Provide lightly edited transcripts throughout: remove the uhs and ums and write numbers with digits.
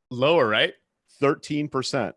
Lower, right? 13%,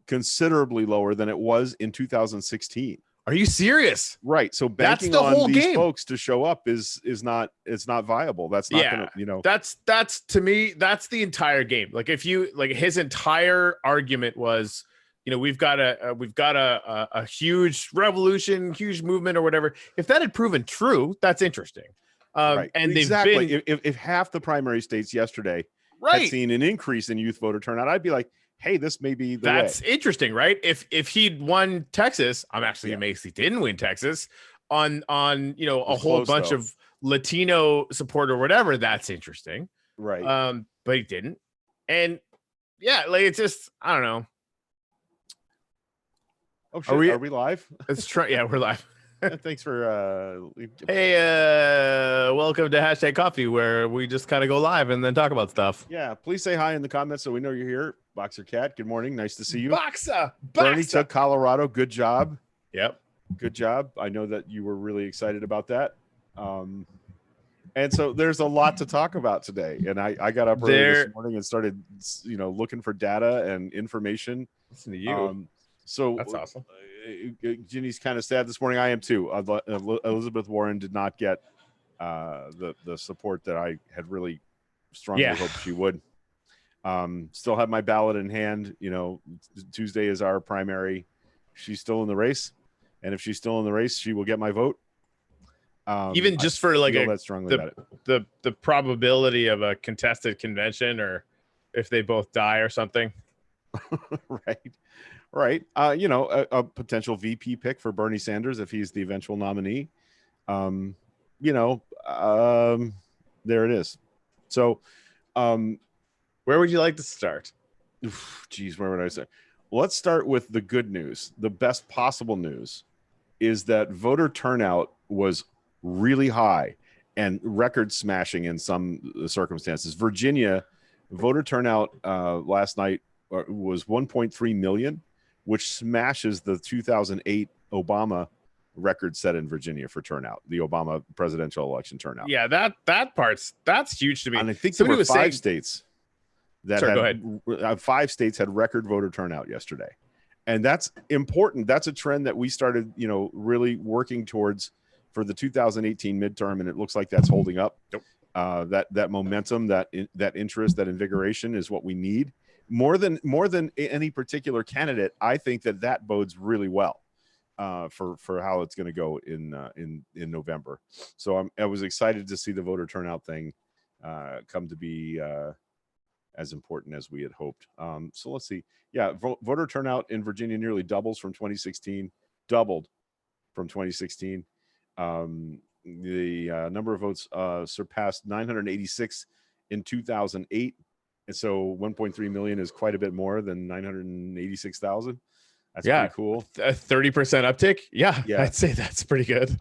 considerably lower than it was in 2016. Are you serious? Right. So That's banking the on whole these game. folks to show up is not, it's not viable. That's not Yeah. going to, you know. That's to me, that's the entire game. Like if you like his entire argument was, we've got a huge revolution, huge movement or whatever. If that had proven true, that's interesting. Right. And they've Exactly. been If half the primary states yesterday had right. seen an increase in youth voter turnout, I'd be like, hey, this may be the way. That's interesting, right? If he'd won Texas, I'm actually Yeah. amazed he didn't win Texas on a was whole close, bunch though. of Latino support or whatever. That's interesting. Right. But he didn't. And yeah, like it's just I don't know. Oh shit, are we live? It's true. Yeah, we're live. Thanks for Hey, welcome to Hashtag Coffee, where we just kind of go live and then talk about stuff. Yeah, please say hi in the comments so we know you're here. Boxer Cat, good morning. Nice to see you. Boxa. Bernie took Colorado. Good job. Yep. Good job. I know that you were really excited about that. And so there's a lot to talk about today. And I got up early this morning and started, looking for data and information. Listen to you. So that's awesome. Ginny's kind of sad this morning. I am too. Elizabeth Warren did not get the support that I had really strongly hoped she would. Still have my ballot in hand. Tuesday is our primary. She's still in the race, and if she's still in the race, she will get my vote. Even just for like that strongly about it. The probability of a contested convention, or if they both die or something. Right. A potential VP pick for Bernie Sanders if he's the eventual nominee. There it is. So, where would you like to start? Geez, where would I say? Let's start with the good news. The best possible news is that voter turnout was really high and record smashing in some circumstances. Virginia voter turnout last night was 1.3 million, which smashes the 2008 Obama record set in Virginia for turnout, the Obama presidential election turnout. Yeah, that's huge to me. And I think there were five states that had 5 states had record voter turnout yesterday. And that's important. That's a trend that we started, really working towards for the 2018 midterm, and it looks like that's holding up. Yep. That momentum, that interest, that invigoration is what we need. More than any particular candidate, I think that bodes really well for how it's going to go in November. So I was excited to see the voter turnout thing come to be as important as we had hoped. So let's see. Yeah, voter turnout in Virginia nearly doubled from 2016. The number of votes surpassed 986 in 2008. And so 1.3 million is quite a bit more than 986,000. That's pretty cool. A 30% uptick. Yeah, I'd say that's pretty good.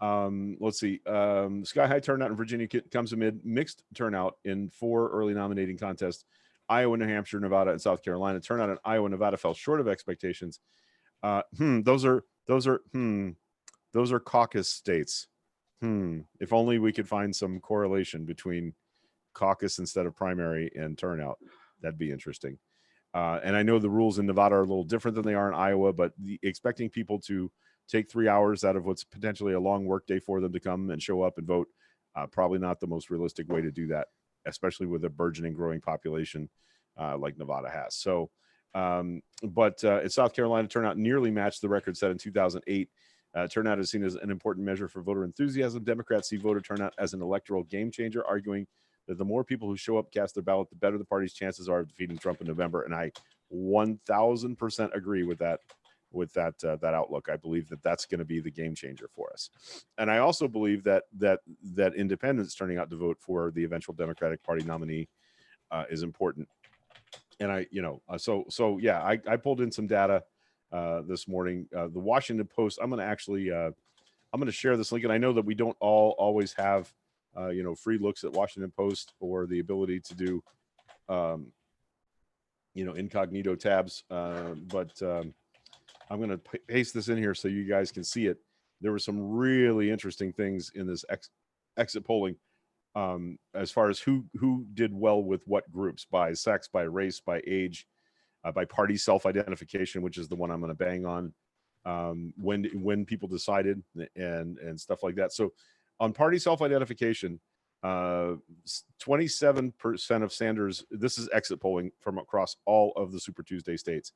Let's see. Sky high turnout in Virginia comes amid mixed turnout in 4 early nominating contests. Iowa, New Hampshire, Nevada, and South Carolina. Turnout in Iowa and Nevada fell short of expectations. Those are caucus states. If only we could find some correlation between caucus instead of primary and turnout. That'd be interesting. And I know the rules in Nevada are a little different than they are in Iowa, but expecting people to take 3 hours out of what's potentially a long work day for them to come and show up and vote, probably not the most realistic way to do that, especially with a burgeoning, growing population like Nevada has. So, but in South Carolina, turnout nearly matched the record set in 2008. Turnout is seen as an important measure for voter enthusiasm. Democrats see voter turnout as an electoral game changer, arguing that the more people who show up cast their ballot, the better the party's chances are of defeating Trump in November. And I 1,000% agree with that outlook. I believe that that's going to be the game changer for us. And I also believe that independents turning out to vote for the eventual Democratic Party nominee is important. And I pulled in some data this morning. The Washington Post, I'm going to share this link. And I know that we don't always have free looks at Washington Post or the ability to do, incognito tabs. But I'm going to paste this in here so you guys can see it. There were some really interesting things in this exit polling. as far as who did well with what groups, by sex, by race, by age, by party self-identification, which is the one I'm going to bang on, when people decided and stuff like that. So on party self-identification, 27% of Sanders, this is exit polling from across all of the Super Tuesday states.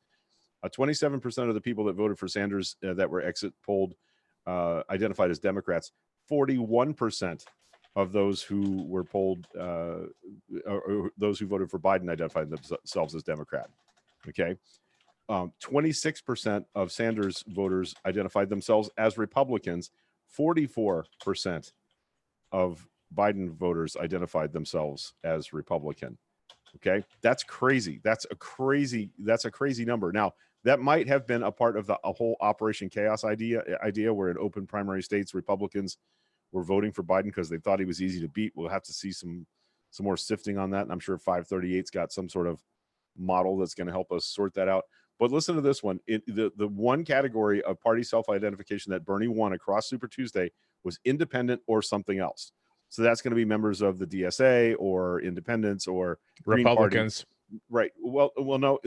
27% of the people that voted for Sanders that were exit polled identified as Democrats. 41% of those who were polled, or those who voted for Biden, identified themselves as Democrat. Okay. 26% of Sanders voters identified themselves as Republicans. 44% of Biden voters identified themselves as Republican. Okay. That's crazy. That's a crazy number. Now, that might have been a part of a whole Operation Chaos idea where in open primary states, Republicans were voting for Biden because they thought he was easy to beat. We'll have to see some more sifting on that. And I'm sure 538's got some sort of model that's going to help us sort that out. But listen to this one. The one category of party self-identification that Bernie won across Super Tuesday was independent or something else. So that's going to be members of the DSA or independents or Republicans. Right. Well, no,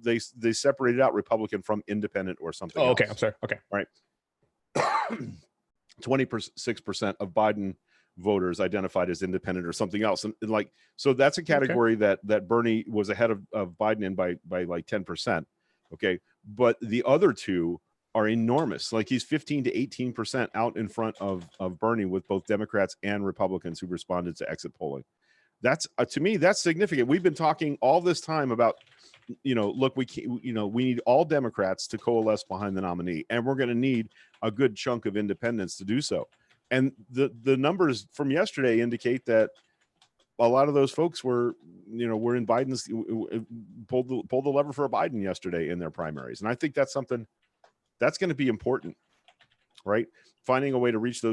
they separated out Republican from independent or something else. Okay. I'm sorry. Okay. Right. 26% of Biden voters identified as independent or something else. And like, so that's a category that Bernie was ahead of Biden in by like 10%. Okay. But the other two are enormous. Like he's 15 to 18% out in front of Bernie with both Democrats and Republicans who responded to exit polling. That's to me, that's significant. We've been talking all this time about, look, we need all Democrats to coalesce behind the nominee, and we're going to need a good chunk of independents to do so. And the numbers from yesterday indicate that a lot of those folks were in Biden's pulled the lever for Biden yesterday in their primaries. And I think that's something that's going to be important, right? Finding a way to reach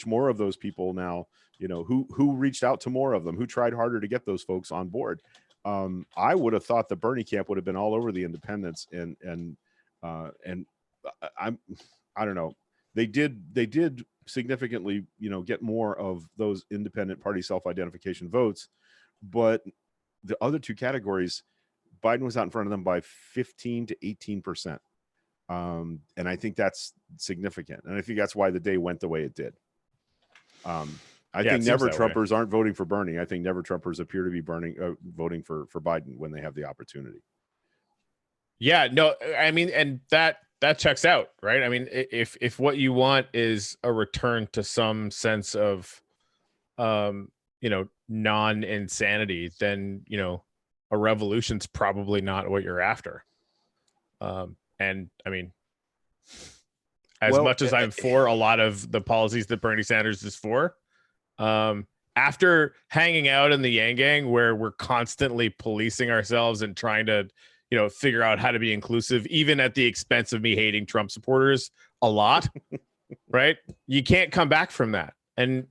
more of those people now, who reached out to more of them, who tried harder to get those folks on board. I would have thought the Bernie camp would have been all over the independents and I don't know. They did significantly, get more of those independent party self-identification votes, but the other two categories, Biden was out in front of them by 15 to 18%. And I think that's significant. And I think that's why the day went the way it did. I think never Trumpers aren't voting for Bernie. I think never Trumpers appear to be voting for Biden when they have the opportunity. Yeah, no, I mean, and that checks out, right? I mean, if what you want is a return to some sense of, non-insanity, then, a revolution's probably not what you're after. And I mean, as much as I'm for a lot of the policies that Bernie Sanders is for, after hanging out in the Yang Gang where we're constantly policing ourselves and trying to, figure out how to be inclusive, even at the expense of me hating Trump supporters a lot, right? You can't come back from that. And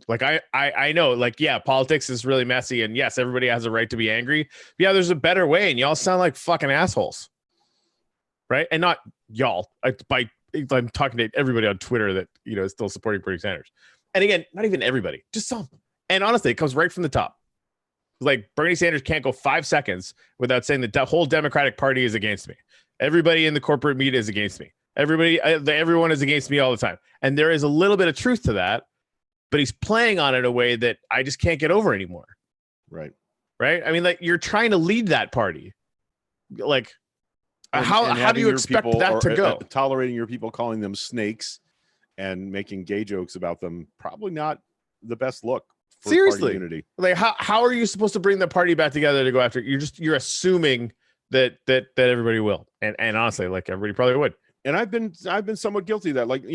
like, I know, like, yeah, politics is really messy, and yes, everybody has a right to be angry. But yeah, there's a better way, and y'all sound like fucking assholes. Right. And not y'all. I'm talking to everybody on Twitter that, is still supporting Bernie Sanders. And again, not even everybody, just some. And honestly, it comes right from the top. Like Bernie Sanders can't go 5 seconds without saying that the whole Democratic Party is against me. Everybody in the corporate media is against me. Everyone is against me all the time. And there is a little bit of truth to that, but he's playing on it in a way that I just can't get over anymore. Right. Right. I mean, like, you're trying to lead that party. Like, how do you expect that to go? Tolerating your people, calling them snakes and making gay jokes about them, probably not the best look for seriously party unity. Like, how are you supposed to bring the party back together to go after? You're assuming that everybody will, and honestly, like, everybody probably would. And I've been somewhat guilty of that. Like,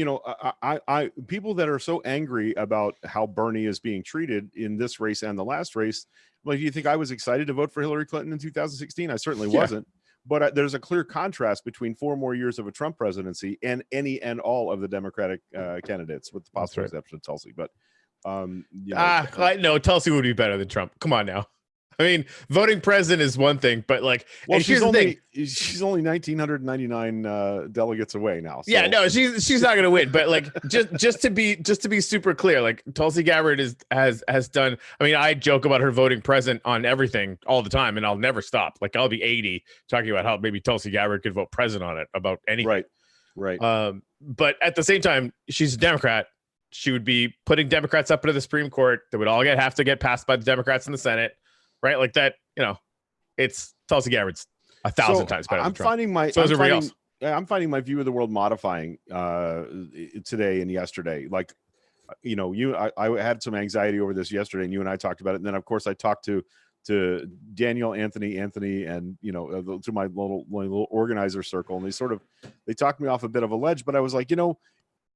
I people that are so angry about how Bernie is being treated in this race and the last race. Like, do you think I was excited to vote for Hillary Clinton in 2016? I certainly wasn't. But there's a clear contrast between 4 more years of a Trump presidency and any and all of the Democratic candidates, with the possible exception of Tulsi. But no, Tulsi would be better than Trump. Come on now. I mean, voting president is one thing, but like, Well, and here's the thing. she's only 1,999 delegates away now. So. Yeah, no, she's not gonna win. But like, just to be super clear, like Tulsi Gabbard has done. I mean, I joke about her voting president on everything all the time, and I'll never stop. Like, I'll be 80 talking about how maybe Tulsi Gabbard could vote president on it about anything. Right. But at the same time, she's a Democrat. She would be putting Democrats up into the Supreme Court that would all have to get passed by the Democrats in the Senate, right? Like that, it's Tulsi Gabbard's 1,000 times better. I'm finding my I'm finding my view of the world modifying today and yesterday. Like, I had some anxiety over this yesterday, and you and I talked about it. And then, of course, I talked to Daniel, Anthony, and to my little organizer circle, and they talked me off a bit of a ledge. But I was like,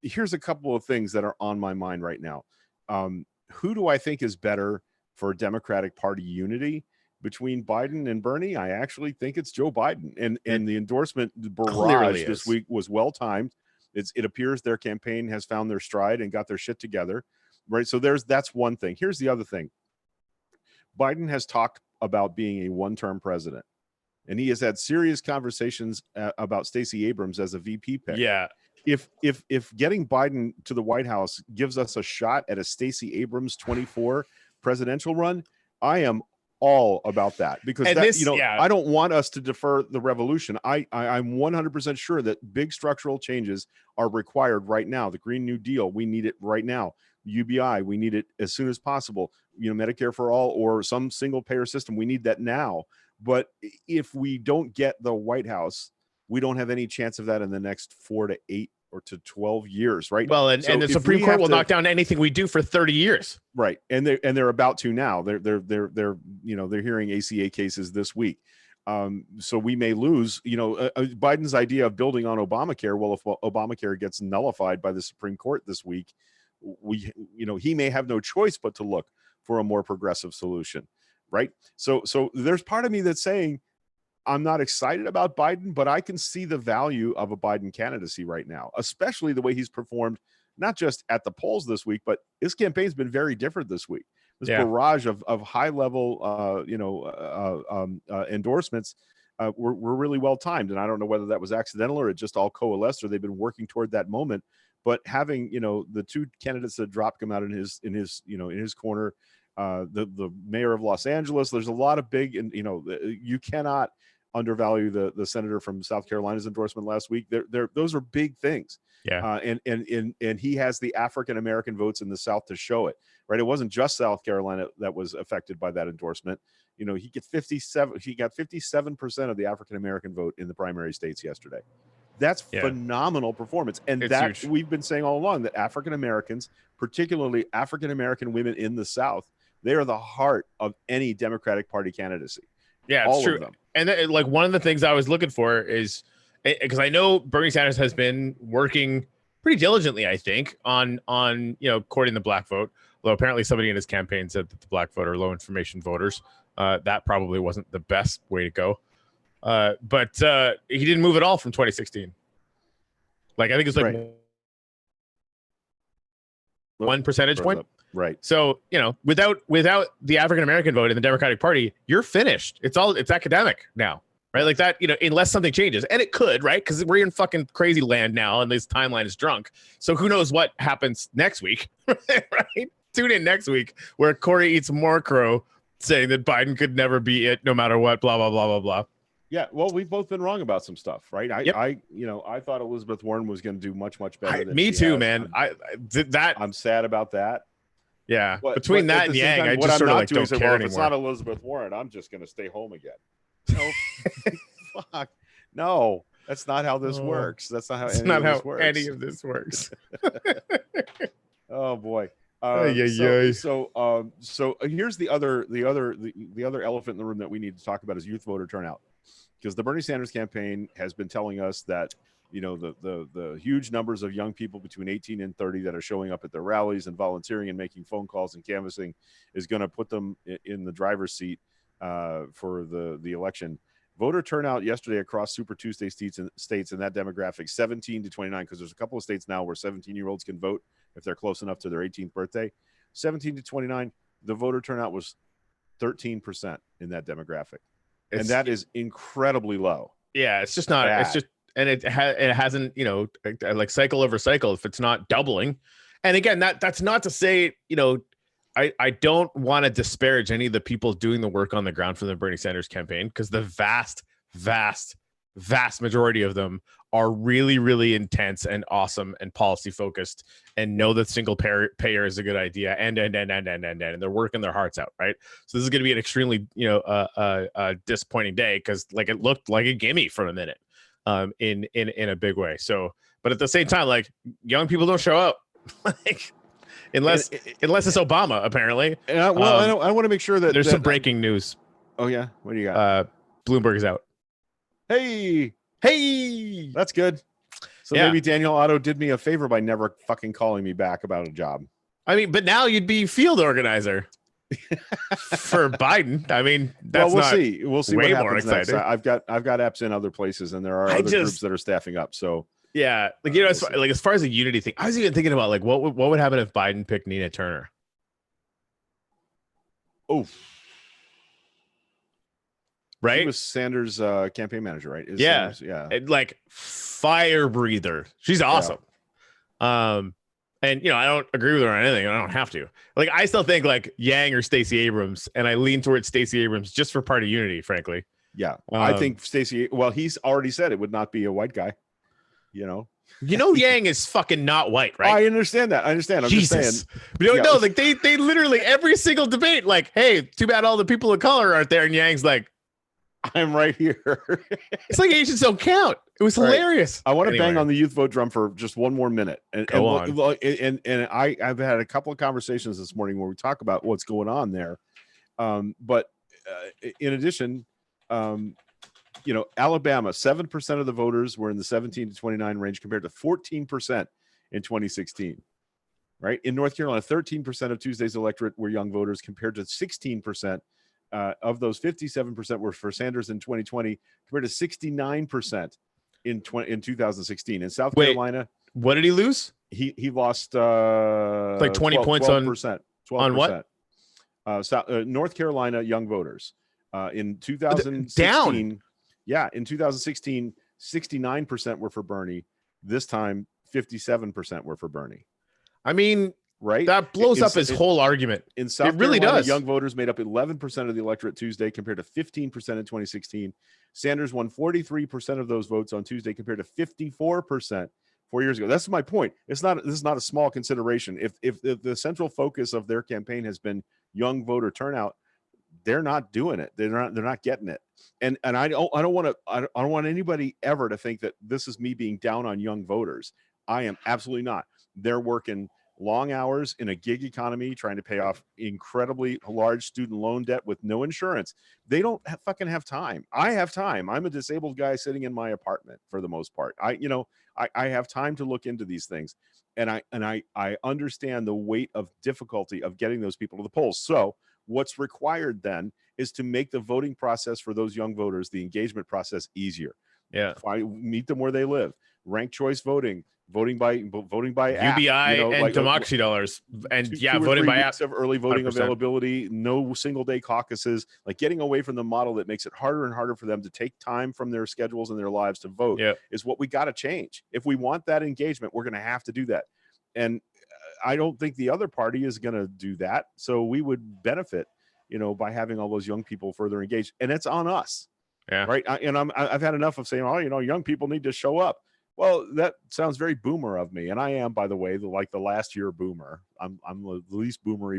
here's a couple of things that are on my mind right now. Who do I think is better for Democratic Party unity between Biden and Bernie? I actually think it's Joe Biden, and the endorsement barrage this week was well timed. It appears their campaign has found their stride and got their shit together, right? So that's one thing. Here's the other thing. Biden has talked about being a one-term president, and he has had serious conversations about Stacey Abrams as a VP pick. Yeah. If getting Biden to the White House gives us a shot at a Stacey Abrams 24 presidential run, I am all about that, because I don't want us to defer the revolution. I'm 100% sure that big structural changes are required right now. The Green New Deal, we need it right now. UBI, we need it as soon as possible. Medicare for all or some single payer system, we need that now. But if we don't get the White House, we don't have any chance of that in the next 4 to 8 or to 12 years, right? Well, and the Supreme Court will knock down anything we do for 30 years, right? And they're about to now. They're hearing ACA cases this week, so we may lose. Biden's idea of building on Obamacare. Well, if Obamacare gets nullified by the Supreme Court this week, he may have no choice but to look for a more progressive solution, right? So there's part of me that's saying, I'm not excited about Biden, but I can see the value of a Biden candidacy right now, especially the way he's performed, not just at the polls this week, but his campaign's been very different this week. This barrage of high level, endorsements were really well timed. And I don't know whether that was accidental or it just all coalesced, or they've been working toward that moment. But having, the two candidates that dropped come out in his corner, the mayor of Los Angeles, there's a lot of big, and you cannot undervalue the senator from South Carolina's endorsement last week. Those are big things. Yeah. And he has the African American votes in the South to show it, right? It wasn't just South Carolina that was affected by that endorsement. He got 57% of the African American vote in the primary states yesterday. That's phenomenal performance. And that huge. We've been saying all along that African Americans, particularly African American women in the South, they are the heart of any Democratic Party candidacy. Yeah, it's true. And like one of the things I was looking for is, because I know Bernie Sanders has been working pretty diligently, I think, on courting the black vote. Although apparently somebody in his campaign said that the black vote are low information voters. That probably wasn't the best way to go. But he didn't move at all from 2016. Like, I think it's like 1 percentage point. Right. So, without the African-American vote in the Democratic Party, you're finished. It's academic now, right? Like that, unless something changes, and it could, right? Because we're in fucking crazy land now and this timeline is drunk. So who knows what happens next week, right? Tune in next week where Corey eats more crow saying that Biden could never be it no matter what, blah, blah, blah, blah, blah. Yeah, well, we've both been wrong about some stuff, right? I thought Elizabeth Warren was going to do much, much better. Me too, man. I'm sad about that. Yeah, between that and Yang, I just sort of don't care anymore. If it's not Elizabeth Warren, I'm just going to stay home again. No, fuck, no, that's not how this works. That's not how. Any of this works. Oh boy. So here's the other elephant in the room that we need to talk about is youth voter turnout, because the Bernie Sanders campaign has been telling us that the huge numbers of young people between 18 and 30 that are showing up at their rallies and volunteering and making phone calls and canvassing is going to put them in the driver's seat for the election. Voter turnout yesterday across Super Tuesday states in that demographic, 17 to 29, because there's a couple of states now where 17-year-olds can vote if they're close enough to their 18th birthday. 17 to 29, the voter turnout was 13% in that demographic. And It's, that is incredibly low. yeah, it's just not. It's Bad. just, and it hasn't, like cycle over cycle. If it's not doubling, and again, that's not to say, I don't want to disparage any of the people doing the work on the ground for the Bernie Sanders campaign, because the vast majority of them are really, really intense and awesome and policy focused and know that single payer is a good idea, and they're working their hearts out, right? So this is going to be an extremely disappointing day, because like it looked like a gimme for a minute, in a big way. So, but at the same time, like, young people don't show up, like, unless it's Obama, apparently. And I want to make sure that there's some breaking news. Oh yeah, what do you got? Bloomberg is out. Hey, that's good. So Yeah. maybe Daniel Otto did me a favor by never fucking calling me back about a job. I mean, but now you'd be field organizer for Biden. I mean, that's we'll not see. We'll see way what more happens next. exciting. I've got apps in other places, and there are other groups that are staffing up. So yeah, like, as far as the unity thing, I was even thinking about, like, what would happen if Biden picked Nina Turner? Oh, right. She was Sanders' campaign manager, right? Yeah. Sanders, yeah. Like, fire breather. She's awesome. Yeah. And I don't agree with her on anything. I don't have to. Like, I still think like Yang or Stacey Abrams, and I lean towards Stacey Abrams just for party unity, frankly. Yeah, I think Stacey. Well, he's already said it would not be a white guy. Yang is fucking not white, right? I understand that. I'm Jesus. just saying. But no, like they literally every single debate, like, hey, too bad all the people of color aren't there, and Yang's like, I'm right here. It's like Asians don't count. It was hilarious. I want to bang on the youth vote drum for just one more minute. And I've had a couple of conversations this morning where we talk about what's going on there. But in addition, Alabama, 7% of the voters were in the 17 to 29 range compared to 14% in 2016. Right? In North Carolina, 13% of Tuesday's electorate were young voters compared to 16%. Of those, 57% were for Sanders in 2020 compared to 69% in 2016. In South Carolina, what did he lose? He lost like 20 points 12%, 12%. On what? North Carolina young voters in 2016. Down. Yeah, in 2016, 69% were for Bernie. This time, 57% were for Bernie. I mean, right? That blows up his whole argument. In South Carolina, does. Young voters made up 11% of the electorate Tuesday compared to 15% in 2016. Sanders won 43% of those votes on Tuesday compared to 54% 4 years ago. That's my point. This is not a small consideration. If the central focus of their campaign has been young voter turnout, they're not doing it. They're not getting it. And I don't want anybody ever to think that this is me being down on young voters. I am absolutely not. They're working long hours in a gig economy, trying to pay off incredibly large student loan debt with no insurance. They don't fucking have time. I have time. I'm a disabled guy sitting in my apartment for the most part. I have time to look into these things, and I understand the weight of difficulty of getting those people to the polls. So what's required then is to make the voting process for those young voters, the engagement process, easier. Yeah, meet them where they live. Ranked choice voting. Voting by app, UBI and democracy dollars, and voting by app. Of early voting 100%. Availability, no single day caucuses, like getting away from the model that makes it harder and harder for them to take time from their schedules and their lives to vote is what we got to change. If we want that engagement, we're going to have to do that. And I don't think the other party is going to do that. So we would benefit, by having all those young people further engaged, and it's on us. Yeah. Right. I've had enough of saying, young people need to show up. Well, that sounds very boomer of me, and I am, by the way, the last year boomer. I'm the least boomer,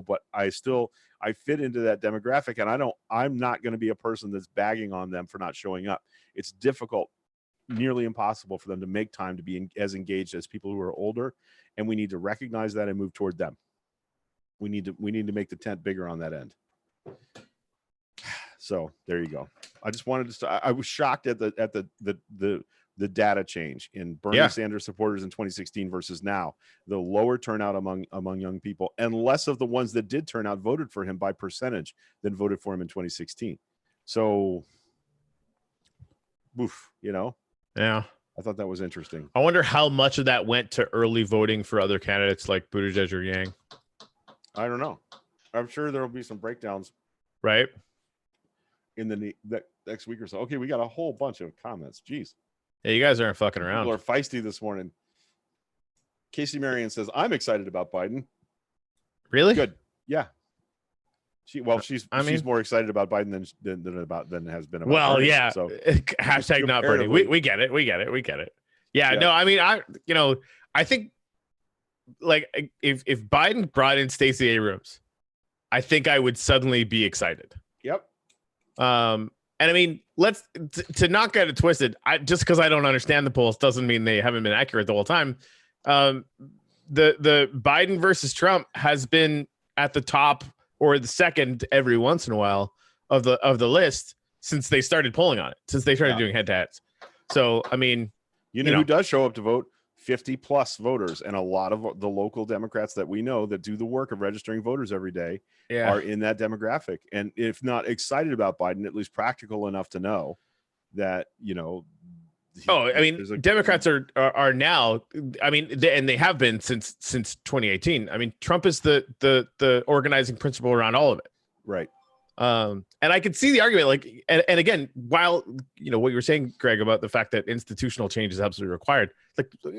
but I fit into that demographic, and I'm not going to be a person that's bagging on them for not showing up. It's difficult, nearly impossible for them to make time to be as engaged as people who are older, and we need to recognize that and move toward them. We need to make the tent bigger on that end. So there you go. I just wanted to. I was shocked at the data change in Bernie Sanders supporters in 2016 versus now. The lower turnout among young people, and less of the ones that did turn out voted for him by percentage than voted for him in 2016. So, Yeah. I thought that was interesting. I wonder how much of that went to early voting for other candidates like Buttigieg or Yang. I don't know. I'm sure there will be some breakdowns right? in the next week or so. Okay, we got a whole bunch of comments. Jeez. Yeah, you guys aren't fucking People around. are feisty this morning. Casey Marion says, I'm excited about Biden. Really? Good. Yeah. She's mean, more excited about Biden than has been about well, Bernie. yeah. So Hashtag not Bernie. We get it. We get it. Yeah, no, I mean, I think like if Biden brought in Stacey Abrams, I think I would suddenly be excited. Yep. And I mean, to not get it twisted. Just because I don't understand the polls doesn't mean they haven't been accurate the whole time. The Biden versus Trump has been at the top or the second every once in a while of the list since they started polling on it, since they started doing head-to-heads. So, I mean, you know who does show up to vote? 50 plus voters, and a lot of the local Democrats that we know that do the work of registering voters every day are in that demographic. And if not excited about Biden, at least practical enough to know that, I mean, Democrats are now, I mean, and they have been since 2018. I mean, Trump is the organizing principle around all of it. Right. And I could see the argument, like, and again, while what you were saying, Greg, about the fact that institutional change is absolutely required,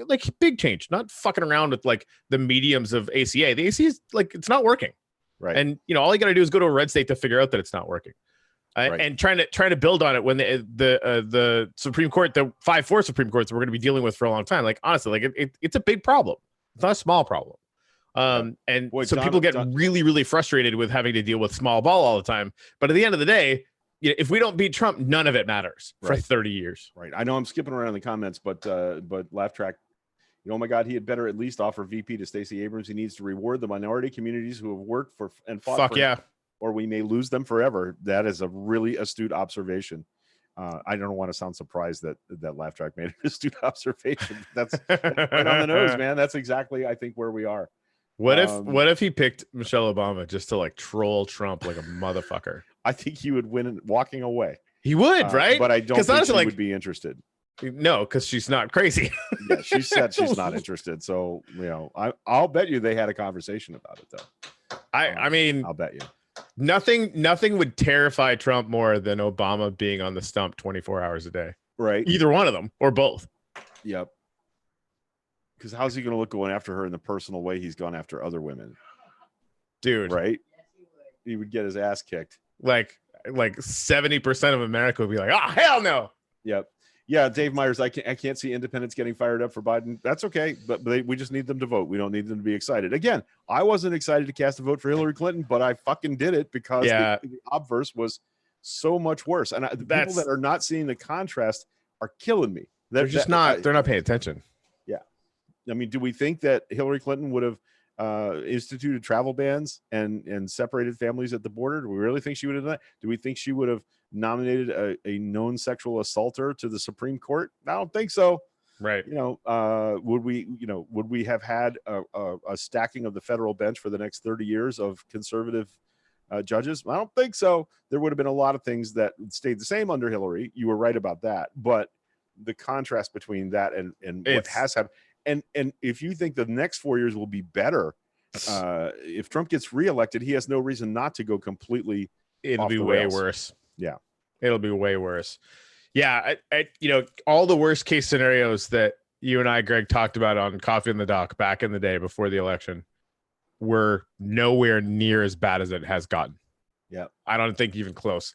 like big change, not fucking around with like the mediums of ACA. The ACA is like, it's not working. Right. And all you got to do is go to a red state to figure out that it's not working. Right. And trying to build on it when the Supreme Court, the 5-4 Supreme Courts we're going to be dealing with for a long time. Like, honestly, like it's a big problem. It's not a small problem. And people get really, really frustrated with having to deal with small ball all the time. But at the end of the day, if we don't beat Trump, none of it matters for 30 years. Right. I know I'm skipping around the comments, but Laugh Track, oh my God, he had better at least offer VP to Stacey Abrams. He needs to reward the minority communities who have worked for and fought for him, or we may lose them forever. That is a really astute observation. I don't want to sound surprised that Laugh Track made an astute observation. That's right on the nose, man. That's exactly, I think, where we are. What if he picked Michelle Obama just to like troll Trump like a motherfucker? I think he would win walking away. He would, right? But I don't think he would be interested. No, because she's not crazy. Yeah, she said she's not interested. So, I'll bet you they had a conversation about it, though. I mean, I'll bet you. Nothing would terrify Trump more than Obama being on the stump 24 hours a day. Right. Either one of them or both. Yep. Because how's he going to look going after her in the personal way he's gone after other women? Dude. Right? He would get his ass kicked. Like 70% of America would be like, oh, hell no. Yep. Yeah, Dave Myers, I can't see independents getting fired up for Biden. That's okay, but we just need them to vote. We don't need them to be excited. Again, I wasn't excited to cast a vote for Hillary Clinton, but I fucking did it because the obverse was so much worse. And the people that are not seeing the contrast are killing me. They're not paying attention. Yeah. I mean, do we think that Hillary Clinton would have instituted travel bans and separated families at the border? Do we really think she would have done that? Do we think she would have nominated a known sexual assaulter to the Supreme Court? I don't think so. Right. Would we have had a stacking of the federal bench for the next 30 years of conservative judges? I don't think so. There would have been a lot of things that stayed the same under Hillary. You were right about that. But the contrast between that and what has happened, and if you think the next 4 years will be better, if Trump gets reelected, he has no reason not to go completely. It'll be way worse. Yeah. It'll be way worse. Yeah. All the worst case scenarios that you and I, Greg, talked about on Coffee in the Dock back in the day before the election were nowhere near as bad as it has gotten. Yeah. I don't think even close.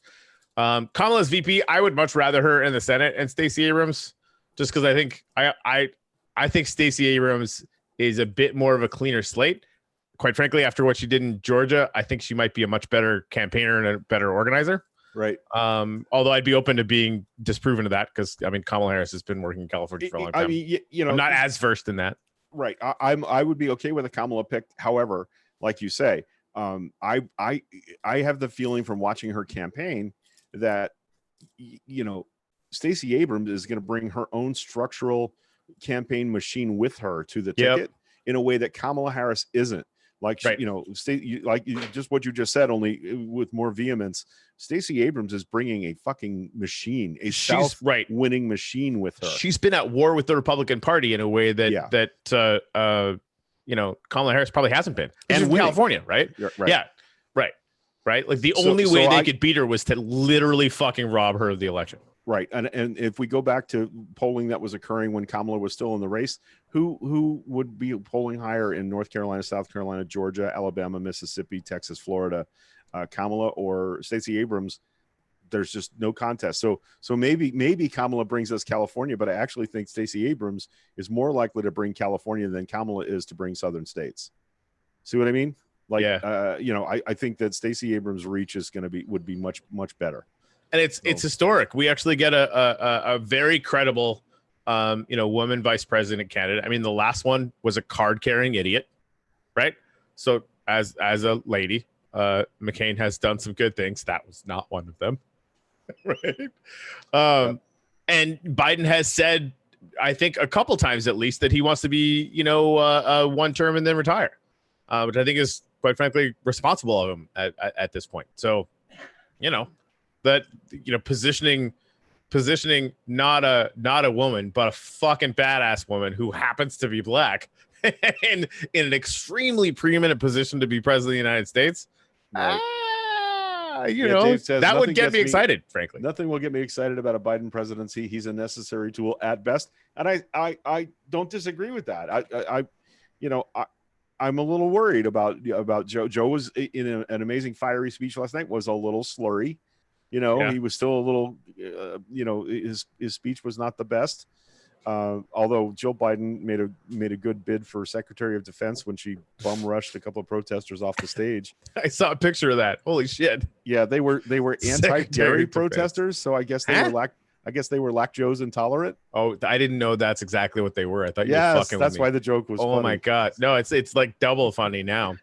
Kamala's VP, I would much rather her in the Senate and Stacey Abrams, just because I think I think Stacey Abrams is a bit more of a cleaner slate. Quite frankly, after what she did in Georgia, I think she might be a much better campaigner and a better organizer. Right. Although I'd be open to being disproven of that because I mean Kamala Harris has been working in California for a long time. I mean, I'm not as versed in that. Right. I would be okay with a Kamala pick. However, like you say, I have the feeling from watching her campaign that Stacey Abrams is going to bring her own structural campaign machine with her to the ticket in a way that Kamala Harris isn't. Like, just what you just said, only with more vehemence. Stacey Abrams is bringing a fucking machine, winning machine with her. She's been at war with the Republican Party in a way that Kamala Harris probably hasn't been. And California, right? Right. Yeah. right? Like the So- only so way they I- could beat her was to literally fucking rob her of the election. Right. And if we go back to polling that was occurring when Kamala was still in the race, who would be polling higher in North Carolina, South Carolina, Georgia, Alabama, Mississippi, Texas, Florida, Kamala or Stacey Abrams? There's just no contest. So maybe Kamala brings us California, but I actually think Stacey Abrams is more likely to bring California than Kamala is to bring southern states. See what I mean? Like, Yeah. I think that Stacey Abrams' reach is would be much, much better. And it's historic. We actually get a very credible, woman vice president candidate. I mean, the last one was a card carrying idiot, right? So as a lady, McCain has done some good things. That was not one of them, right? And Biden has said, I think a couple times at least, that he wants to be, one term and then retire, which I think is quite frankly responsible of him at this point. So, that positioning not a woman but a fucking badass woman who happens to be black and in an extremely preeminent position to be president of the United States, Right. that says, would "Nothing get gets me me- excited, frankly. Nothing will get me excited about a Biden presidency. He's a necessary tool at best." And I don't disagree with that. I'm a little worried about Joe. Joe was in an amazing fiery speech last night, was a little slurry. Yeah. He was still a little, his speech was not the best. Although Jill Biden made a good bid for Secretary of Defense when she bum rushed a couple of protesters off the stage. I saw a picture of that. Holy shit. Yeah, they were Secretary anti-dairy of Defense. protesters, so I guess they were lactose intolerant. Oh, I didn't know that's exactly what they were. I thought you were Yes, fucking that's with why me. the joke was. Oh funny. my god. No, it's like double funny now.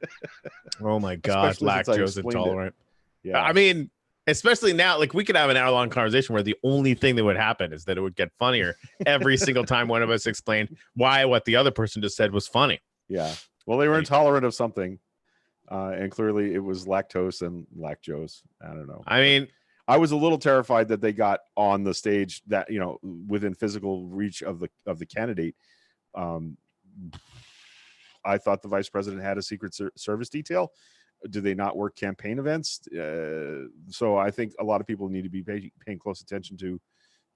Oh my god, Especially since I lactose explained it. intolerant. Yeah, I mean, especially now, like we could have an hour-long conversation where the only thing that would happen is that it would get funnier every single time one of us explained why what the other person just said was funny. yeah. Well, they were intolerant of something, and clearly it was lactose and lactose. I don't know. I mean, I was a little terrified that they got on the stage that within physical reach of the candidate. I thought the vice president had a secret service detail. Do they not work campaign events? So I think a lot of people need to be paying close attention to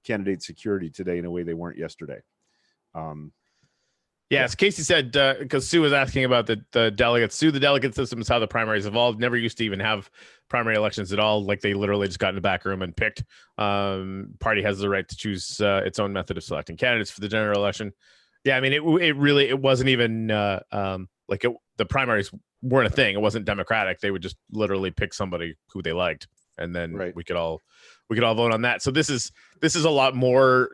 candidate security today in a way they weren't yesterday. As Casey said, because Sue was asking about the delegates. Sue, the delegate system is how the primaries evolved. Never used to even have primary elections at all. Like they literally just got in the back room and picked. Party has the right to choose its own method of selecting candidates for the general election. Yeah, I mean, it wasn't even the primaries weren't a thing. It wasn't democratic. They would just literally pick somebody who they liked, and then we could all vote on that. So this is a lot more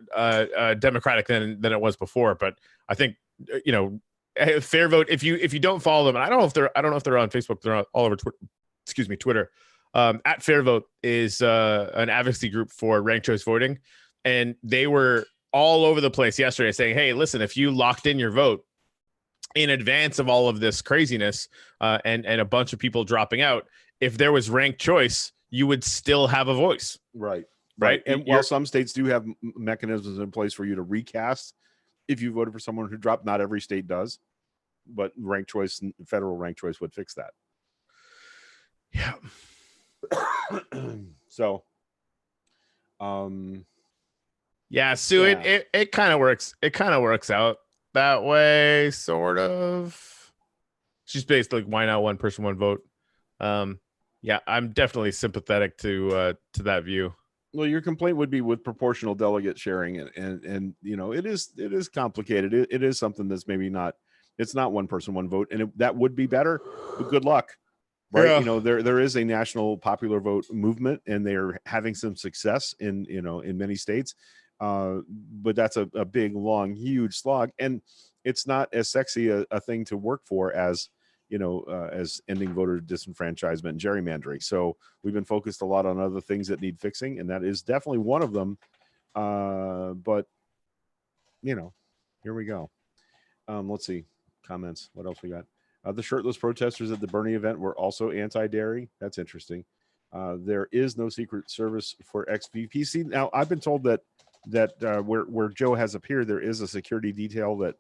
democratic than it was before. But I think fair vote. If you don't follow them, and I don't know if they're on Facebook. They're all over Twitter. At Fair Vote is an advocacy group for ranked choice voting, and they were all over the place yesterday saying, hey, listen, if you locked in your vote in advance of all of this craziness and a bunch of people dropping out, if there was ranked choice, you would still have a voice. Right. And while some states do have mechanisms in place for you to recast if you voted for someone who dropped, not every state does, but ranked choice, federal ranked choice would fix that. Yeah. So, Sue, it kind of works. It kind of works out that way, sort of. She's basically like, why not one person, one vote? I'm definitely sympathetic to that view. Well, your complaint would be with proportional delegate sharing, and it is complicated. It is something that's maybe not. It's not one person, one vote, and that would be better. But good luck, right? Yeah. There is a national popular vote movement, and they are having some success in many states. But that's a big, long, huge slog, and it's not as sexy a thing to work for as as ending voter disenfranchisement and gerrymandering. So we've been focused a lot on other things that need fixing, and that is definitely one of them. But here we go. Let's see comments. What else we got? The shirtless protesters at the Bernie event were also anti-dairy. That's interesting. There is no secret service for XVPC. Now, I've been told that where Joe has appeared, there is a security detail that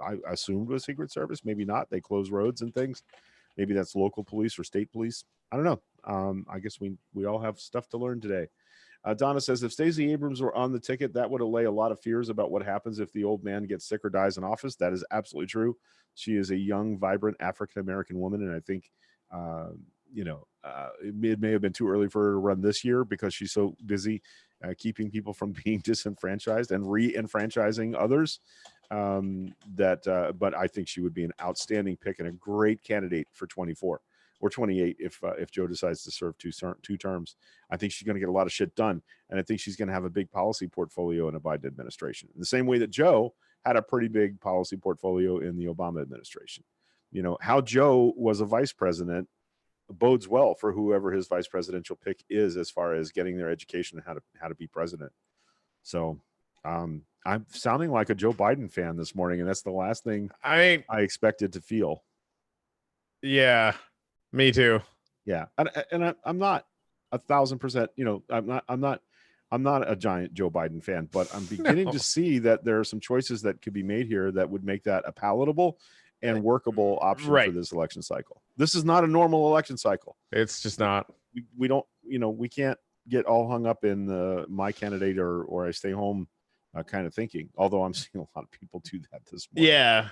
I assumed was Secret Service. Maybe not. They close roads and things. Maybe that's local police or state police. I don't know. I guess we all have stuff to learn today. Donna says, if Stacey Abrams were on the ticket, that would allay a lot of fears about what happens if the old man gets sick or dies in office. That is absolutely true. She is a young, vibrant African-American woman. And I think, it may have been too early for her to run this year because she's so busy keeping people from being disenfranchised and re-enfranchising others. But I think she would be an outstanding pick and a great candidate for 24 or 28 if Joe decides to serve two terms. I think she's going to get a lot of shit done, and I think she's going to have a big policy portfolio in a Biden administration, in the same way that Joe had a pretty big policy portfolio in the Obama administration. How Joe was a vice president bodes well for whoever his vice presidential pick is, as far as getting their education and how to be president. So I'm sounding like a Joe Biden fan this morning, and that's the last thing I expected to feel. Yeah, me too. Yeah, and I'm not 1,000%. I'm not a giant Joe Biden fan, but I'm beginning to see that there are some choices that could be made here that would make that a palatable and workable option for this election cycle. This is not a normal election cycle. It's just not. We don't, we can't get all hung up in my candidate or I stay home kind of thinking. Although I'm seeing a lot of people do that this morning. Yeah.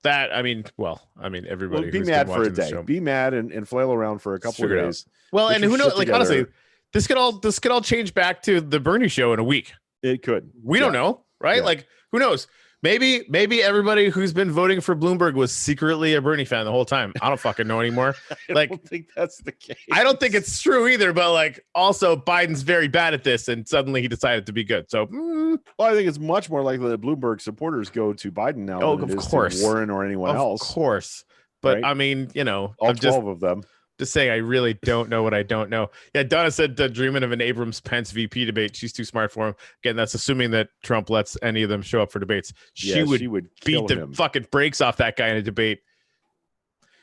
Everybody. Be mad for a day. Be mad and flail around for a couple of days. Well, and who knows? Like, honestly, this could all change back to the Bernie show in a week. It could. We don't know, right? Yeah. Like, who knows? Maybe everybody who's been voting for Bloomberg was secretly a Bernie fan the whole time. I don't fucking know anymore. I don't think that's the case. I don't think it's true either. But like, also Biden's very bad at this, and suddenly he decided to be good. So, well, I think it's much more likely that Bloomberg supporters go to Biden now. Oh, of course, Warren or anyone else. Of course, but right? I mean, all 12 of them. Just saying, I really don't know what I don't know. Yeah, Donna said dreaming of an Abrams-Pence VP debate. She's too smart for him. Again, that's assuming that Trump lets any of them show up for debates. She would beat the fucking brakes off that guy in a debate.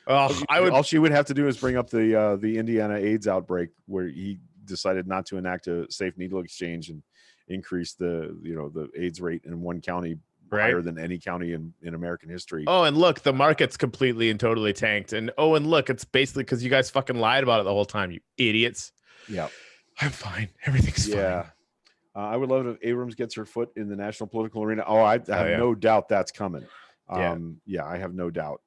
Oh, All she would have to do is bring up the Indiana AIDS outbreak, where he decided not to enact a safe needle exchange and increase the AIDS rate in one county higher than any county in American history. Oh, and look, the market's completely and totally tanked. And look, it's basically because you guys fucking lied about it the whole time, you idiots. Yeah. I'm fine. Everything's fine. I would love it if Abrams gets her foot in the national political arena. Oh, I have no doubt that's coming. I have no doubt.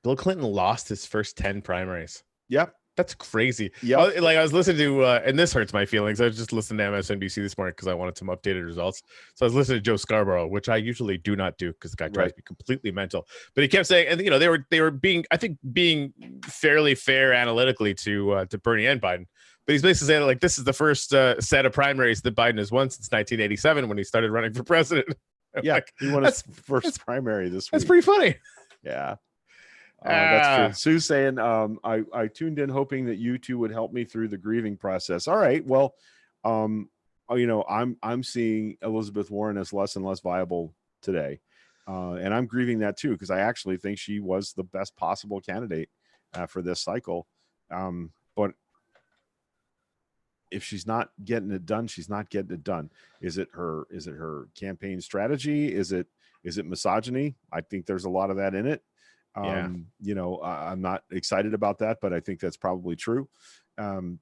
Bill Clinton lost his first 10 primaries. Yep. That's crazy. Yeah, like I was listening to, and this hurts my feelings. I was just listening to MSNBC this morning because I wanted some updated results. So I was listening to Joe Scarborough, which I usually do not do because the guy drives me completely mental. But he kept saying, and they were being fairly fair analytically to Bernie and Biden. But he's basically saying like this is the first set of primaries that Biden has won since 1987 when he started running for president. Yeah, he won his first primary this week. That's pretty funny. Yeah. That's true. Sue's saying, I tuned in hoping that you two would help me through the grieving process. All right. Well, I'm seeing Elizabeth Warren as less and less viable today. And I'm grieving that too, because I actually think she was the best possible candidate for this cycle. But if she's not getting it done, she's not getting it done. Is it her campaign strategy? Is it misogyny? I think there's a lot of that in it. I'm not excited about that, but I think that's probably true.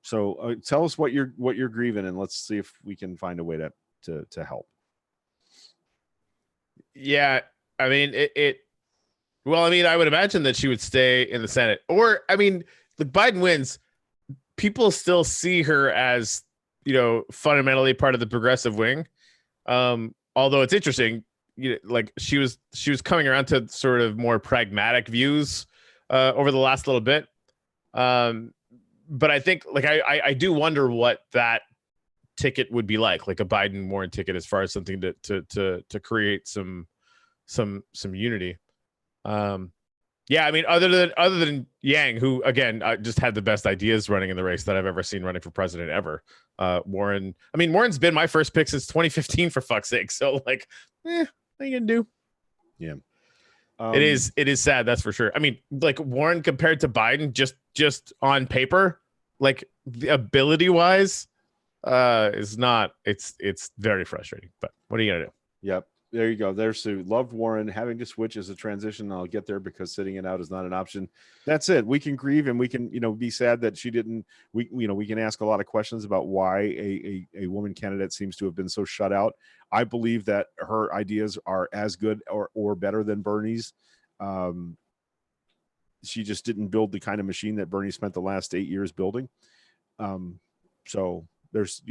So tell us what you're grieving, and let's see if we can find a way to help. Yeah, I mean I would imagine that she would stay in the Senate, or Biden wins. People still see her as fundamentally part of the progressive wing. Although it's interesting. Like she was coming around to sort of more pragmatic views over the last little bit. But I think I do wonder what that ticket would be like a Biden Warren ticket, as far as something to create some unity. Other than Yang, who again just had the best ideas running in the race that I've ever seen running for president ever. Warren's been my first pick since 2015, for fuck's sake. So what are you gonna do? Yeah, it is sad, that's for sure. Warren compared to Biden, just on paper, the ability wise, is not. It's very frustrating. But what are you gonna do? Yep. There you go. There's Sue. Loved Warren. Having to switch is a transition. I'll get there because sitting it out is not an option. That's it. We can grieve and we can, be sad that she didn't. We can ask a lot of questions about why a woman candidate seems to have been so shut out. I believe that her ideas are as good or better than Bernie's. She just didn't build the kind of machine that Bernie spent the last 8 years building. So there's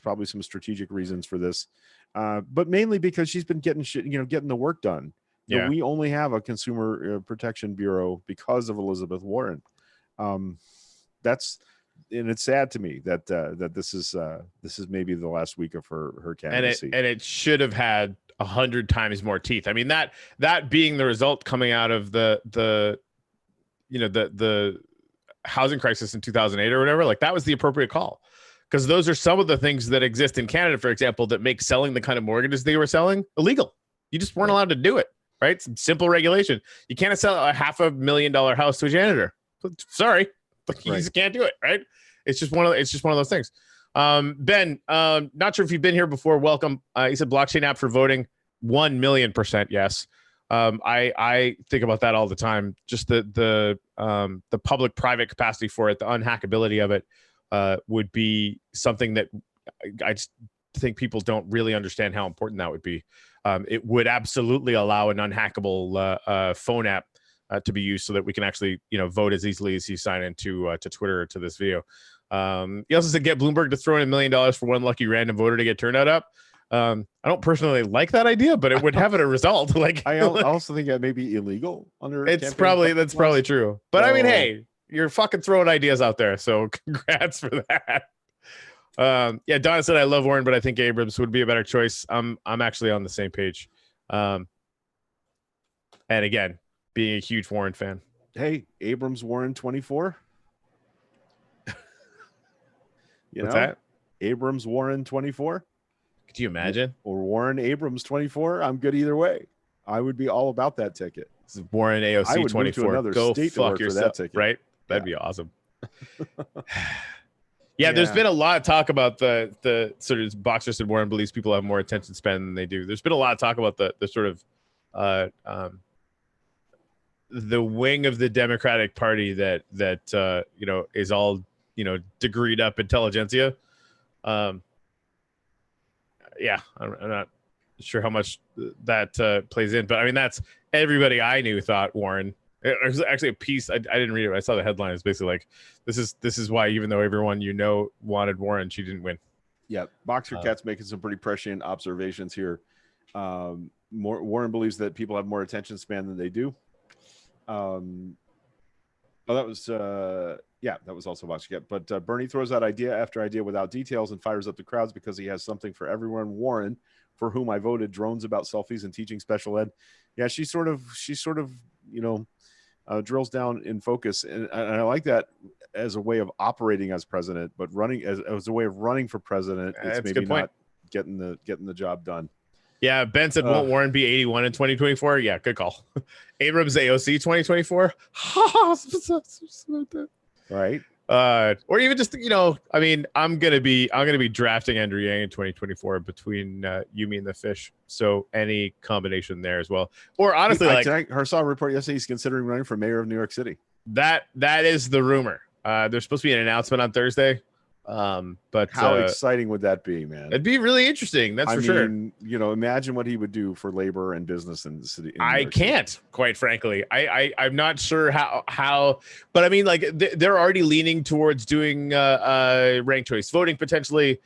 probably some strategic reasons for this. But mainly because she's been getting the work done. Yeah. We only have a Consumer Protection Bureau because of Elizabeth Warren. And it's sad to me that this is maybe the last week of her candidacy. And it should have had 100 times more teeth. I mean, that being the result coming out of the housing crisis in 2008 or whatever, like that was the appropriate call. Because those are some of the things that exist in Canada, for example, that make selling the kind of mortgages they were selling illegal. You just weren't allowed to do it, right? Some simple regulation. You can't sell a $500,000 house to a janitor. Sorry, you just can't do it, right? It's just one of those things. Ben, not sure if you've been here before. Welcome. He said blockchain app for voting, 1,000,000% yes. I think about that all the time. Just the public-private capacity for it, the unhackability of it. Would be something that I just think people don't really understand how important that would be. It would absolutely allow an unhackable phone app to be used so that we can actually, vote as easily as you sign into to Twitter or to this video. He also said get Bloomberg to throw in $1 million for one lucky random voter to get turnout up. I don't personally like that idea, but it would have a result. I also think that may be illegal under. That's probably true. But I mean, hey. You're fucking throwing ideas out there, so congrats for that. Donna said I love Warren, but I think Abrams would be a better choice. I'm actually on the same page. And again, being a huge Warren fan. Hey, Abrams Warren 24. What's that? Abrams Warren 24. Could you imagine? Or Warren Abrams 24. I'm good either way. I would be all about that ticket. This is Warren AOC 24. Go fuck yourself, right? That'd be awesome. There's been a lot of talk about the sort of Boxer said Warren believes people have more attention span than they do. There's been a lot of talk about the sort of the wing of the Democratic Party that is all degreed up intelligentsia. I'm not sure how much that plays in, but I mean that's everybody I knew thought Warren. It was actually a piece. I didn't read it. I saw the headline. It's basically like, this is why even though everyone wanted Warren, she didn't win. Yeah, Boxer Cat's making some pretty prescient observations here. Warren believes that people have more attention span than they do. That was also Boxer Cat. But Bernie throws out idea after idea without details and fires up the crowds because he has something for everyone. Warren, for whom I voted, drones about selfies and teaching special ed. Yeah, she sort of drills down in focus, and I like that as a way of operating as president, but running as a way of running for president, it's maybe not getting the job done. Yeah, Ben said, won't Warren be 81 in 2024? Yeah, good call. Abrams AOC 2024. Right. Or even just I mean, I'm gonna be drafting Andrew Yang in 2024 between you, me, and the fish. So any combination there as well. Or honestly, I saw a report yesterday he's considering running for mayor of New York City. That is the rumor. There's supposed to be an announcement on Thursday. But how exciting would that be, man? It'd be really interesting. That's for sure. Imagine what he would do for labor and business in the city. I can't, quite frankly. I'm not sure how, but I mean, like they're already leaning towards doing ranked choice voting potentially.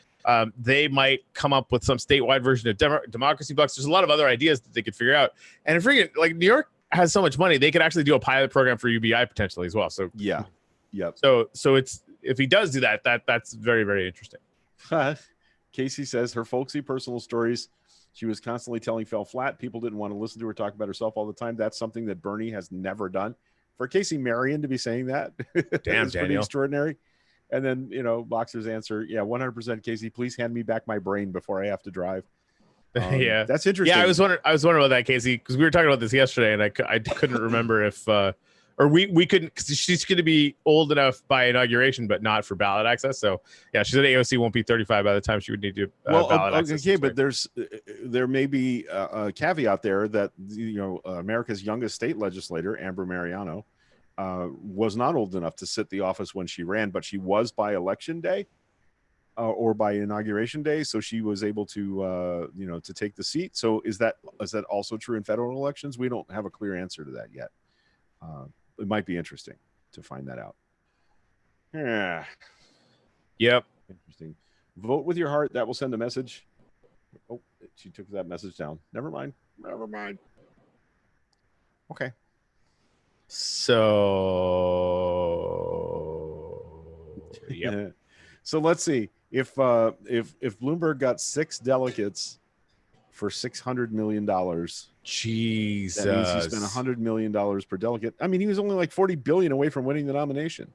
They might come up with some statewide version of democracy bucks. There's a lot of other ideas that they could figure out. And freaking like New York has so much money, they could actually do a pilot program for UBI potentially as well. So yeah, yep. So it's. If he does do that's very, very interesting. Casey says her folksy personal stories she was constantly telling fell flat. People didn't want to listen to her talk about herself all the time. That's something that Bernie has never done. For Casey Marion to be saying that, damn, is pretty extraordinary. And then, Boxer's answer, 100% Casey, please hand me back my brain before I have to drive. Yeah, that's interesting. Yeah, I was wondering about that, Casey, because we were talking about this yesterday, and I couldn't remember if or we couldn't, because she's going to be old enough by inauguration, but not for ballot access. So yeah, she said AOC won't be 35 by the time she would need to ballot access. Okay, but there may be a caveat there that America's youngest state legislator, Amber Mariano, was not old enough to sit the office when she ran, but she was by election day or by inauguration day, so she was able to to take the seat. So is that also true in federal elections? We don't have a clear answer to that yet. It might be interesting to find that out. Yeah. Yep. Interesting. Vote with your heart. That will send a message. Oh, she took that message down. Never mind. Okay. So yeah. So let's see if Bloomberg got 6 delegates for $600 million. Jesus. That means he spent $100 million per delegate. I mean, he was only like $40 billion away from winning the nomination.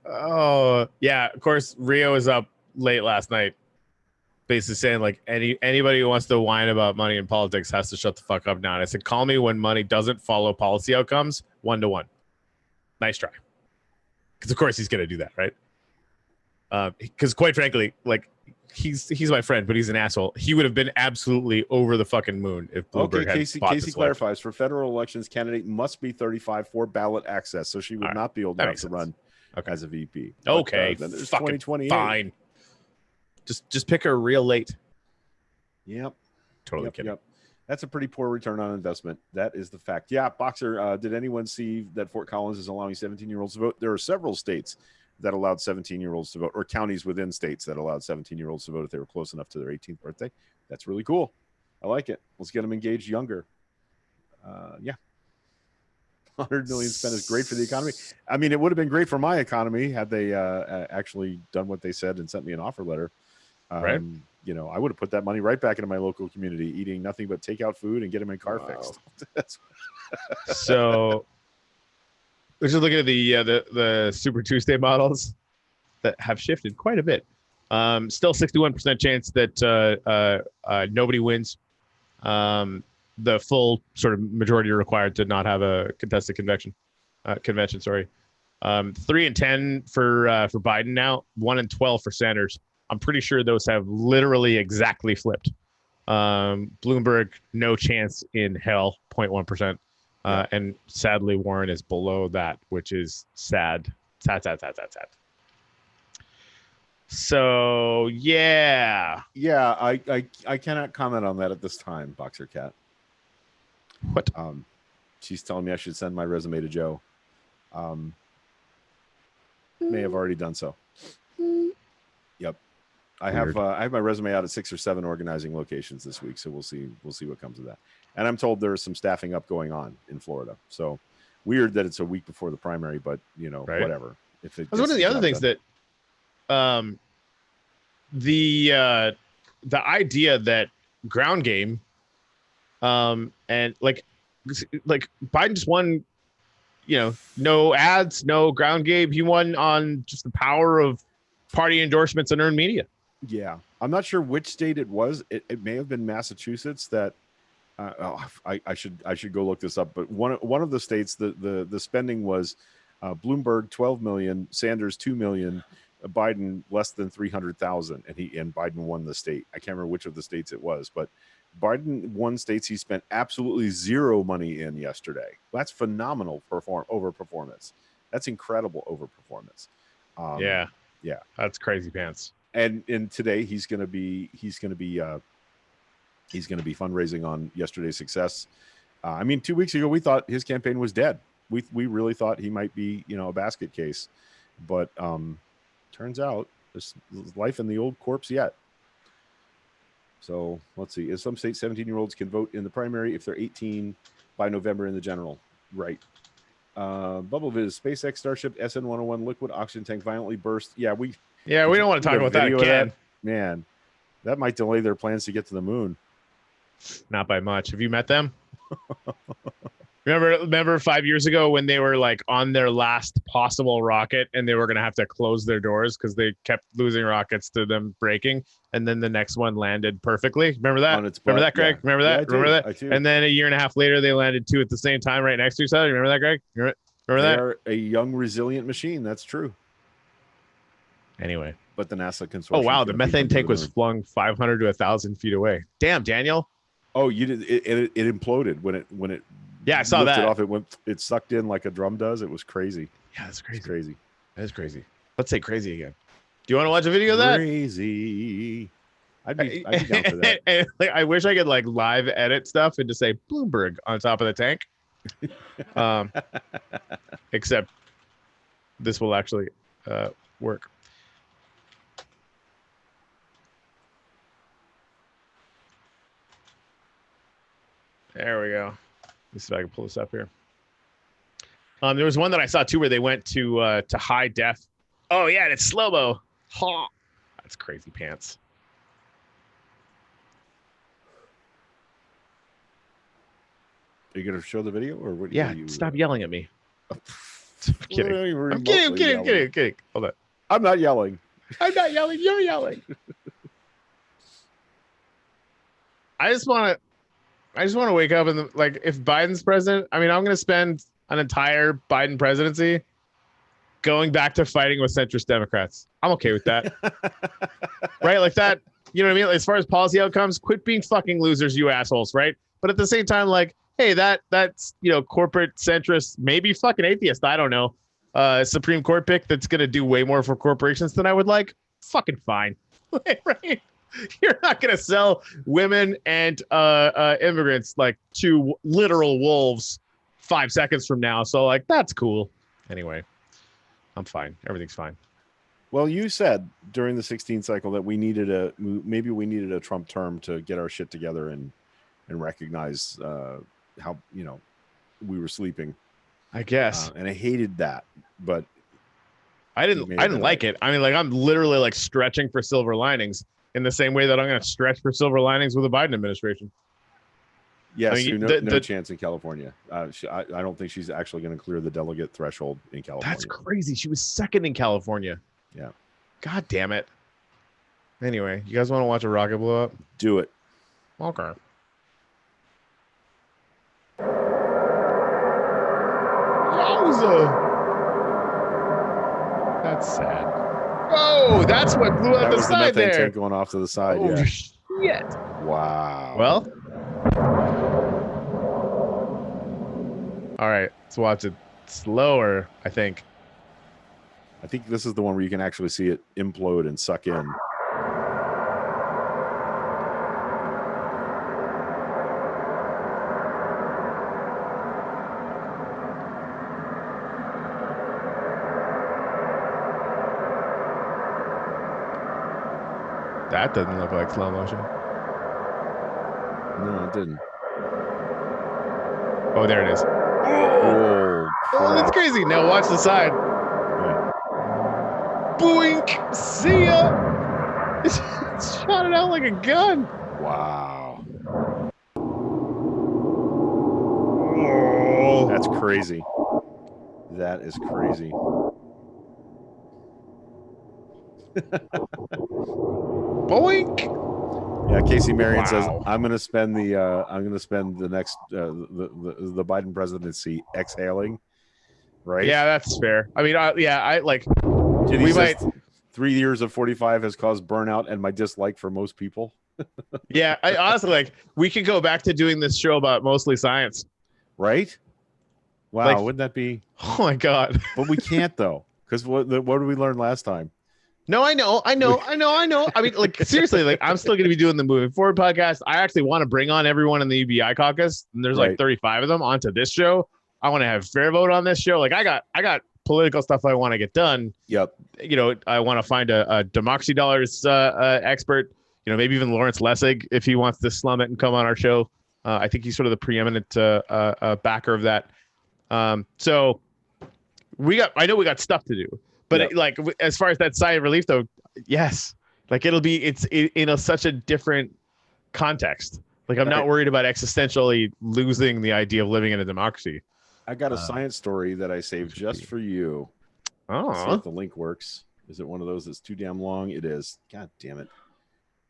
Oh yeah, of course. Rio was up late last night, basically saying like anybody who wants to whine about money in politics has to shut the fuck up now. And I said, call me when money doesn't follow policy outcomes 1-to-1. Nice try, because of course he's gonna do that, right? Because quite frankly, like he's my friend, but he's an asshole. He would have been absolutely over the fucking moon if Bloomberg had Casey clarifies, for federal elections, candidate must be 35 for ballot access, so she would not be old enough to run as a VP. Okay, then there's fucking 2028. fine. Just pick her real late. Yep. Totally kidding. Yep. That's a pretty poor return on investment. That is the fact. Yeah, Boxer, did anyone see that Fort Collins is allowing 17-year-olds to vote? There are several states that allowed 17-year-olds to vote, or counties within states that allowed 17-year-olds to vote if they were close enough to their 18th birthday. That's really cool. I like it. Let's get them engaged younger. Yeah. 100 million spent is great for the economy. I mean, it would have been great for my economy had they actually done what they said and sent me an offer letter. Right. I would have put that money right back into my local community, eating nothing but takeout food and getting my car fixed. So we're just looking at the Super Tuesday models that have shifted quite a bit. Still 61% chance that nobody wins. The full sort of majority are required to not have a contested convention. 3 and 10 for Biden now. 1 and 12 for Sanders. I'm pretty sure those have literally exactly flipped. Bloomberg, no chance in hell, 0.1%. And sadly, Warren is below that, which is sad. Sad. So yeah. I cannot comment on that at this time, Boxer Cat. What? She's telling me I should send my resume to Joe. May have already done so. Yep. I have my resume out at 6 or 7 organizing locations this week, so we'll see what comes of that. And I'm told there's some staffing up going on in Florida. So weird that it's a week before the primary, but whatever. If it that's one of the other things that the idea that ground game and like Biden just won, no ads, no ground game. He won on just the power of party endorsements and earned media. Yeah. I'm not sure which state it was. It may have been Massachusetts that I should go look this up, but one of the states, the spending was Bloomberg 12 million, Sanders 2 million, Biden less than 300,000, and Biden won the state. I can't remember which of the states it was, but Biden won states he spent absolutely zero money in yesterday. That's phenomenal overperformance. That's incredible overperformance. Yeah, that's crazy pants. And today he's going to be fundraising on yesterday's success. 2 weeks ago we thought his campaign was dead. We really thought he might be a basket case, but turns out there's life in the old corpse yet. So let's see. In some states, 17-year-olds can vote in the primary if they're 18 by November in the general. Right. Bubble Viz, SpaceX Starship SN-101 liquid oxygen tank violently burst. Yeah, we don't want to talk about that again. Man, that might delay their plans to get to the moon. Not by much. Have you met them? Remember 5 years ago when they were like on their last possible rocket and they were going to have to close their doors because they kept losing rockets to them breaking, and then the next one landed perfectly. Remember that? On its Remember butt, that, Greg? yeah. Remember Yeah, that? Remember that? I do. And then a year and a half later, they landed two at the same time right next to each other. Remember that, Greg? Remember They that? are a young, resilient machine. That's true. Anyway. But the NASA consortium. Oh wow, the methane tank was flung 500 to 1,000 feet away. Damn, Daniel. Oh, you did. It imploded when it. Yeah, I saw lifted that. off. It went. It sucked in like a drum does. It was crazy. Yeah, that's crazy. It's crazy. That is crazy. Let's say crazy again. Do you want to watch a video of that? Crazy. I'd be down for that. And, like, I wish I could like live edit stuff and just say Bloomberg on top of the tank. Except this will actually work. There we go. Let's see if I can pull this up here. There was one that I saw too where they went to high def. Oh yeah, and it's slow-mo. Ha! That's crazy pants. Are you going to show the video or what? Yeah, what are you, stop yelling at me. I'm kidding. I'm kidding. Hold on. I'm not yelling. I'm not yelling. You're yelling. I just want to wake up and like, if Biden's president, I mean, I'm going to spend an entire Biden presidency going back to fighting with centrist Democrats. I'm okay with that. Right? Like that, you know what I mean? As far as policy outcomes, quit being fucking losers, you assholes, right? But at the same time, like, hey, that's, you know, corporate centrist, maybe fucking atheist, I don't know. Supreme Court pick that's going to do way more for corporations than I would like. Fucking fine. Right? You're not going to sell women and immigrants like to literal wolves 5 seconds from now. So like, that's cool. Anyway, I'm fine. Everything's fine. Well, you said during the 16th cycle that maybe we needed a Trump term to get our shit together and recognize how, you know, we were sleeping. I guess. And I hated that, but I didn't like it. I mean, like, I'm literally like stretching for silver linings in the same way that I'm going to stretch for silver linings with the Biden administration. Yes, I mean, no chance in California. I don't think she's actually going to clear the delegate threshold in California. That's crazy. She was second in California. Yeah. God damn it. Anyway, you guys want to watch a rocket blow up? Do it. Okay. Yowza. That's sad. Oh, that's what blew up the side there. Tank going off to the side. Oh, yeah. Shit. Wow. Well. All right. Let's watch it slower, I think. I think this is the one where you can actually see it implode and suck in. That doesn't look like slow motion. No, it didn't. Oh, there it is. Oh, oh, that's crazy. Now watch the side. Yeah. Boink. See ya. It shot it out like a gun. Wow. Oh. That's crazy. That is crazy. Boink. Yeah, Casey Marion says I'm going to spend the next the Biden presidency exhaling. Right? Yeah, that's fair. I mean, I like. We might. 3 years of 45 has caused burnout and my dislike for most people. Yeah, I honestly like. We could go back to doing this show about mostly science. Right? Wow, Like, wouldn't that be? Oh my god! But we can't though, because what did we learn last time? No, I know. I mean, like, seriously, like, I'm still going to be doing the Moving Forward podcast. I actually want to bring on everyone in the UBI caucus, and there's like 35 of them onto this show. I want to have fair vote on this show. Like, I got political stuff I want to get done. Yep. You know, I want to find a Democracy Dollars expert. You know, maybe even Lawrence Lessig if he wants to slum it and come on our show. I think he's sort of the preeminent backer of that. So I know we got stuff to do. But like, as far as that sigh of relief, though, yes, like it's in such a different context. Like, I'm All not right. worried about existentially losing the idea of living in a democracy. I got a science story that I saved just for you. Let's see Oh, if the link works. Is it one of those that's too damn long? It is. God damn it.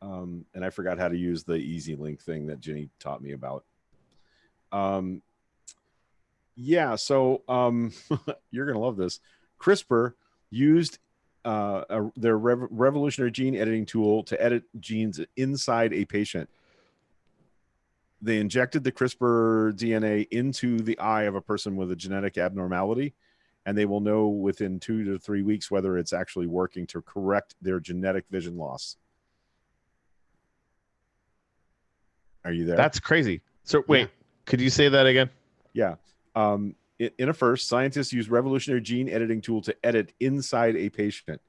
And I forgot how to use the easy link thing that Jenny taught me about. Yeah, so you're gonna love this. CRISPR used their revolutionary gene editing tool to edit genes inside a patient. They injected the CRISPR DNA into the eye of a person with a genetic abnormality, and they will know within 2 to 3 weeks whether it's actually working to correct their genetic vision loss. Are you there? that's crazy. So wait, could you say that again? Yeah. In a first, scientists use revolutionary gene editing tool to edit inside a patient.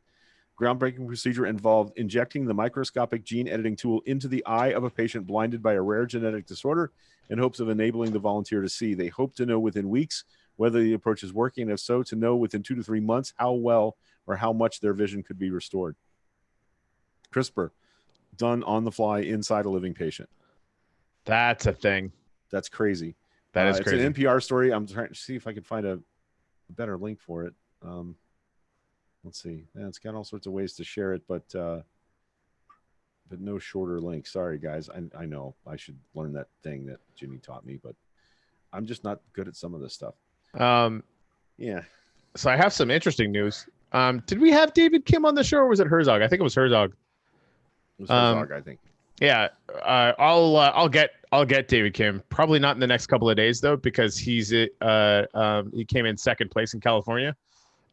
Groundbreaking procedure involved injecting the microscopic gene editing tool into the eye of a patient blinded by a rare genetic disorder in hopes of enabling the volunteer to see. They hope to know within weeks whether the approach is working, and if so, to know within 2 to 3 months how well or how much their vision could be restored. CRISPR, done on the fly inside a living patient. That's a thing. That's crazy. That is crazy. It's an NPR story. I'm trying to see if I can find a better link for it. Let's see. Yeah, it's got all sorts of ways to share it, but no shorter link. Sorry, guys. I know I should learn that thing that Jimmy taught me, but I'm just not good at some of this stuff. Yeah. So I have some interesting news. Did we have David Kim on the show, or was it Herzog? I think it was Herzog. It was Herzog, I think. Yeah, I'll get David Kim. Probably not in the next couple of days though, because he came in second place in California,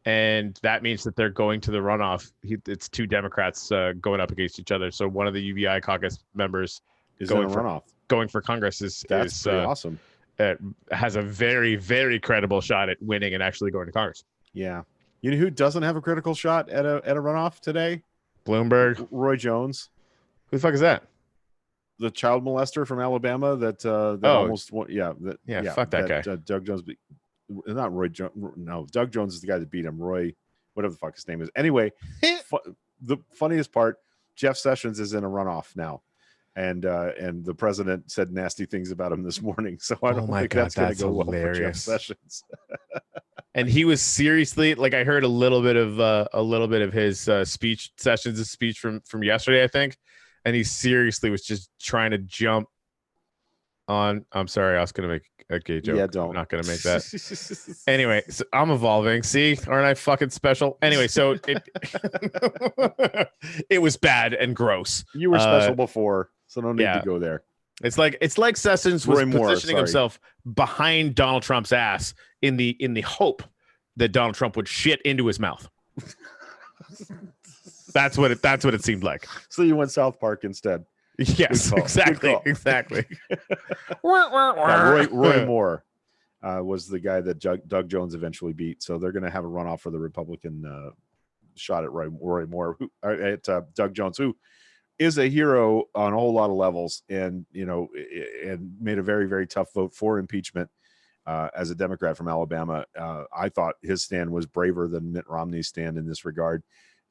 and that means that they're going to the runoff. It's two Democrats going up against each other. So one of the UBI caucus members is going for runoff. Going for Congress That's pretty awesome. Has a very, very credible shot at winning and actually going to Congress. Yeah, you know who doesn't have a critical shot at a runoff today? Bloomberg. Roy Jones. Who the fuck is that? The child molester from Alabama that almost won. Fuck that guy. Doug Jones, not Roy Jones. No, Doug Jones is the guy that beat him. Roy, whatever the fuck his name is. Anyway, the funniest part: Jeff Sessions is in a runoff now, and the president said nasty things about him this morning. So I don't think that's going to go well for Jeff Sessions. And he was seriously, like, I heard a little bit of his speech, Sessions' speech from yesterday, I think. And he seriously was just trying to jump on. I'm sorry, I was going to make a gay joke. Yeah, don't. I'm not going to make that. Anyway, so I'm evolving. See, aren't I fucking special? Anyway, so it was bad and gross. You were special before, so no need to go there. It's like Sessions was positioning himself behind Donald Trump's ass in the hope that Donald Trump would shit into his mouth. That's what it seemed like. So you went South Park instead. Yes, exactly. Roy Moore was the guy that Doug Jones eventually beat. So they're going to have a runoff for the Republican shot at Roy Moore, at Doug Jones, who is a hero on a whole lot of levels, and and made a very, very tough vote for impeachment as a Democrat from Alabama. I thought his stand was braver than Mitt Romney's stand in this regard.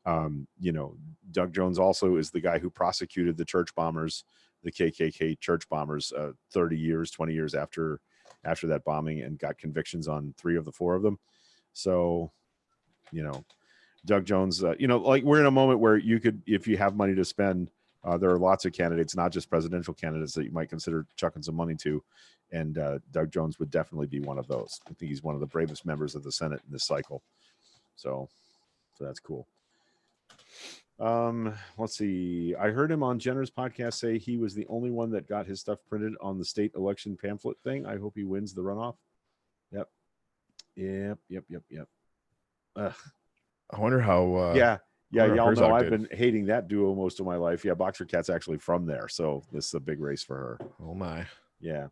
Doug Jones also is the guy who prosecuted the church bombers, the KKK church bombers, 20 years after that bombing, and got convictions on 3 of the 4 of them. So, Doug Jones, like, we're in a moment where you could, if you have money to spend, there are lots of candidates, not just presidential candidates, that you might consider chucking some money to. And Doug Jones would definitely be one of those. I think he's one of the bravest members of the Senate in this cycle. So that's cool. Let's see. I heard him on Jenner's podcast say he was the only one that got his stuff printed on the state election pamphlet thing. I hope he wins the runoff. Yep. Ugh. I wonder how. Yeah. Y'all know I've been hating that duo most of my life. Yeah, Boxer Cat's actually from there, so this is a big race for her. Oh my. Yeah.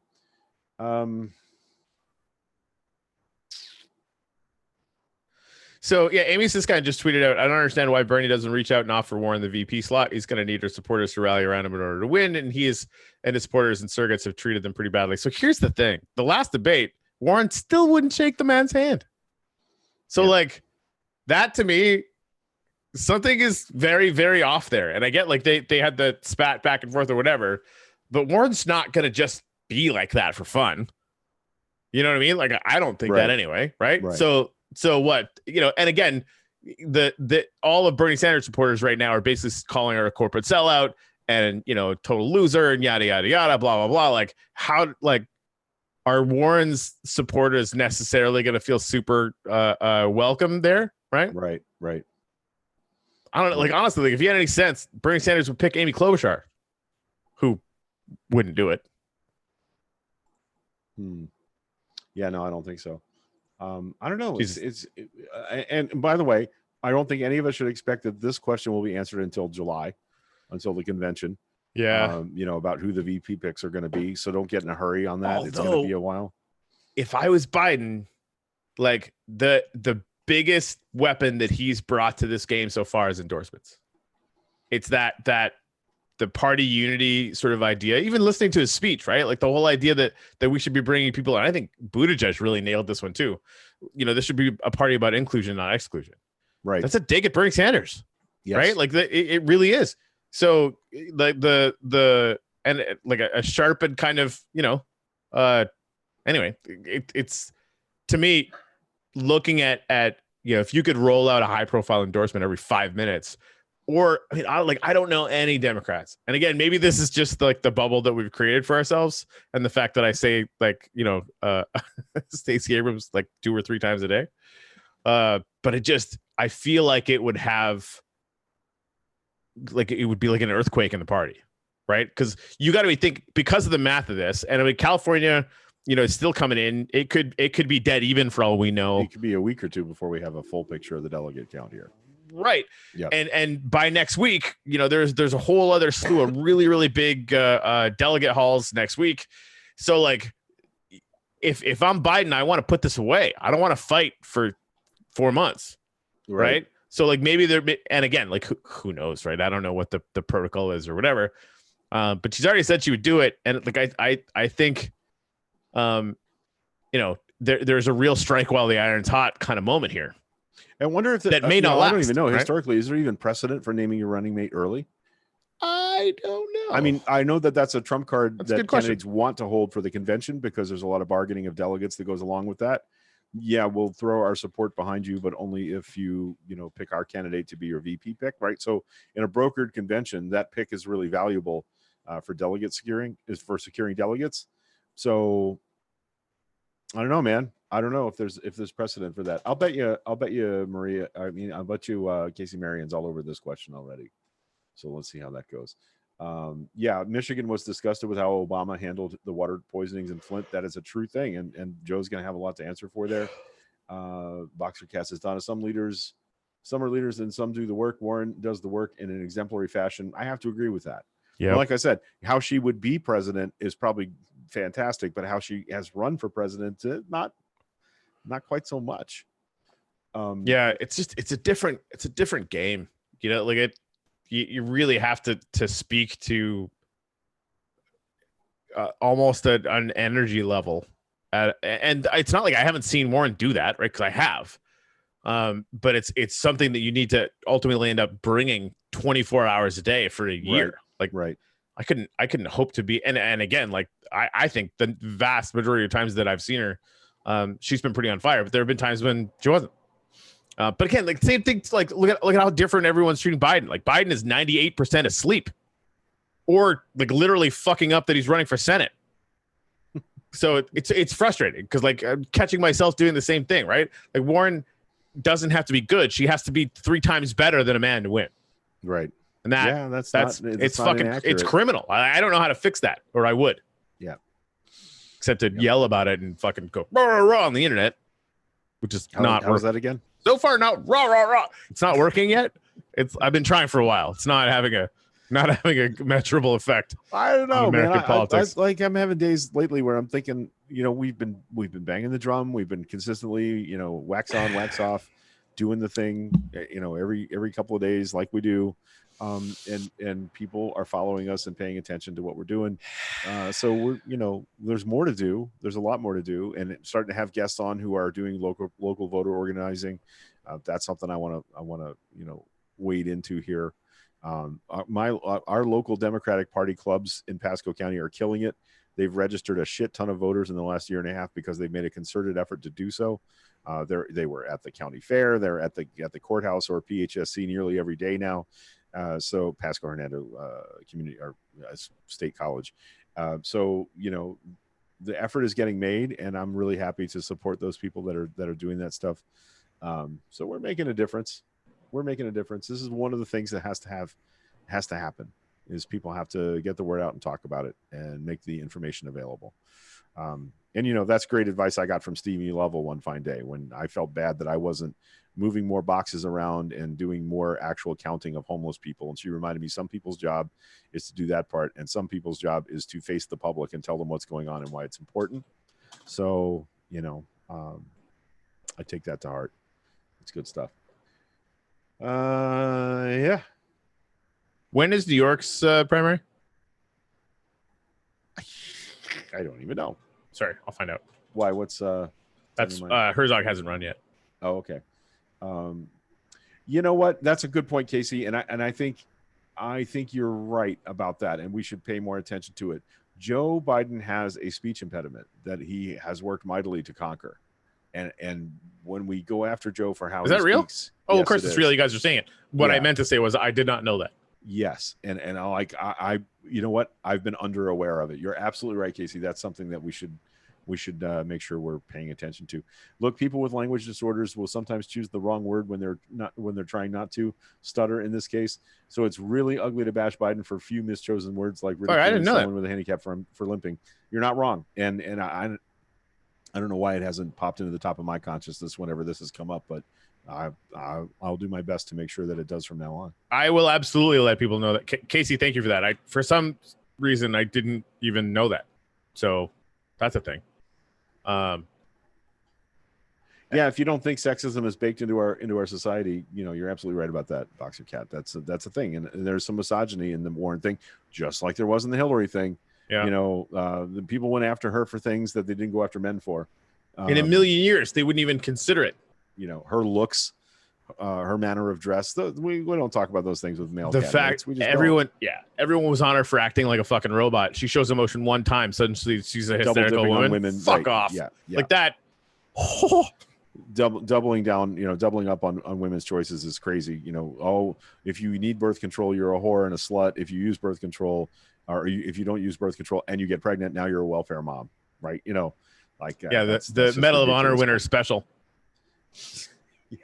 So yeah, Amy Siskine just tweeted out, I don't understand why Bernie doesn't reach out and offer Warren the VP slot. He's going to need her supporters to rally around him in order to win, and his supporters and surrogates have treated them pretty badly. So here's the thing: the last debate, Warren still wouldn't shake the man's hand. So like that, to me, something is very, very off there. And I get, like, they had the spat back and forth or whatever, but Warren's not going to just be like that for fun. You know what I mean? Like, I don't think Right. that anyway. Right? Right. So what, and again, the all of Bernie Sanders supporters right now are basically calling her a corporate sellout and, total loser and yada, yada, yada, blah, blah, blah. Like, how, like, are Warren's supporters necessarily going to feel super welcome there? Right. Right. I don't know. Like, honestly, like, if you had any sense, Bernie Sanders would pick Amy Klobuchar, who wouldn't do it. Yeah, no, I don't think so. I don't know. And by the way, I don't think any of us should expect that this question will be answered until July, until the convention. Yeah. About who the VP picks are going to be. So don't get in a hurry on that. It's going to be a while. If I was Biden, like the biggest weapon that he's brought to this game so far is endorsements. It's that the party unity sort of idea, even listening to his speech, right? Like the whole idea that we should be bringing people in. I think Buttigieg really nailed this one too. This should be a party about inclusion, not exclusion. Right. That's a dig at Bernie Sanders. Yes. Right. Like it really is. So like and like a sharpened kind of, anyway, it's to me looking at, if you could roll out a high profile endorsement every 5 minutes, or I don't know any Democrats. And again, maybe this is just like the bubble that we've created for ourselves. And the fact that I say Stacey Abrams like 2 or 3 times a day. But I feel like it would have, like, it would be like an earthquake in the party, right? Because you got to think, because of the math of this, and I mean, California, it's still coming in. It could be dead even for all we know. It could be a week or two before we have a full picture of the delegate count here. Right. Yeah. And by next week, there's a whole other slew of really, really big delegate hauls next week. So like, if I'm Biden, I want to put this away. I don't want to fight for 4 months. Right. So like maybe and again, like who knows, right? I don't know what the protocol is or whatever. But she's already said she would do it. And like, I think, there's a real strike while the iron's hot kind of moment here. I wonder if that may not last. I don't even know. Right? Historically, is there even precedent for naming your running mate early? I don't know. I mean, I know that's a trump card that candidates question. want to hold for the convention because there's a lot of bargaining of delegates that goes along with that. Yeah, we'll throw our support behind you, but only if you pick our candidate to be your VP pick, right? So in a brokered convention, that pick is really valuable for securing delegates. So I don't know, man. I don't know if there's precedent for that. I'll bet you, Maria. I mean, I'll bet you Casey Marion's all over this question already. So let's see how that goes. Yeah, Michigan was disgusted with how Obama handled the water poisonings in Flint. That is a true thing, and Joe's going to have a lot to answer for there. Boxer Cast has done. Some are leaders and some do the work. Warren does the work in an exemplary fashion. I have to agree with that. Yeah, like I said, how she would be president is probably fantastic, but how she has run for president, not quite so much. Yeah, it's a different game. Like you really have to speak to almost an energy level, and it's not like I haven't seen Warren do that, right? Because I have, but it's something that you need to ultimately end up bringing 24 hours a day for a year. Right. I couldn't hope to be, and again, like I think the vast majority of times that I've seen her, she's been pretty on fire, but there have been times when she wasn't. But again, like same thing. Like look at how different everyone's treating Biden. Like Biden is 98% asleep, or like literally fucking up that he's running for Senate. So it's frustrating because like I'm catching myself doing the same thing, right? Like Warren doesn't have to be good; she has to be 3 times better than a man to win. Right. And it's criminal. I don't know how to fix that, or I would. Yeah. Except to yell about it and fucking go rah, rah, rah on the internet, which is not. How was that again? So far, not rah rah rah. It's not working yet. I've been trying for a while. It's not having a measurable effect. I don't know, man. Politics. I'm having days lately where I'm thinking, we've been banging the drum. We've been consistently, wax on, wax off, doing the thing, every couple of days like we do. And people are following us and paying attention to what we're doing. So we're, there's more to do. There's a lot more to do, and starting to have guests on who are doing local voter organizing. That's something I want to wade into here. Our local Democratic Party clubs in Pasco County are killing it. They've registered a shit ton of voters in the last year and a half because they've made a concerted effort to do so. They were at the county fair, they're at the courthouse or PHSC nearly every day now. So Pasco Hernando Community or State College. So the effort is getting made, and I'm really happy to support those people that are doing that stuff. So we're making a difference. This is one of the things that has to happen. Is people have to get the word out and talk about it and make the information available. And that's great advice I got from Stevie Lovell one fine day when I felt bad that I wasn't moving more boxes around and doing more actual counting of homeless people. And she reminded me some people's job is to do that part, and some people's job is to face the public and tell them what's going on and why it's important. So, I take that to heart. It's good stuff. Yeah. When is New York's primary? I don't even know. Sorry, I'll find out. Why? What's that's Herzog hasn't run yet. Oh, okay. You know what? That's a good point, Casey. And I think you're right about that. And we should pay more attention to it. Joe Biden has a speech impediment that he has worked mightily to conquer. And when we go after Joe for how is that real? Speaks, oh, yes, of course it's real. You guys are saying it. What I meant to say was I did not know that. Yes. And I you know what? I've been under aware of it. You're absolutely right, Casey. That's something that we should make sure we're paying attention to. Look, people with language disorders will sometimes choose the wrong word when they're trying not to stutter in this case. So it's really ugly to bash Biden for a few mischosen words like I didn't know someone with a handicap for limping. You're not wrong. And I don't know why it hasn't popped into the top of my consciousness whenever this has come up, but I'll do my best to make sure that it does from now on. I will absolutely let people know that. Casey, thank you for that. For some reason, I didn't even know that. So that's a thing. Yeah, if you don't think sexism is baked into our society, you're absolutely right about that, Boxer Cat. That's a thing, and there's some misogyny in the Warren thing, just like there was in the Hillary thing. Yeah. The people went after her for things that they didn't go after men for. In a million years, they wouldn't even consider it. Her looks, her manner of dress. We don't talk about those things with male. The fact everyone was on her for acting like a fucking robot. She shows emotion one time, suddenly she's a hysterical woman. Fuck off. Yeah. Like that. Doubling down, doubling up on women's choices is crazy. If you need birth control, you're a whore and a slut. If you use birth control, or if you don't use birth control and you get pregnant, now you're a welfare mom, right? That's the Medal of Honor winner special. Yeah.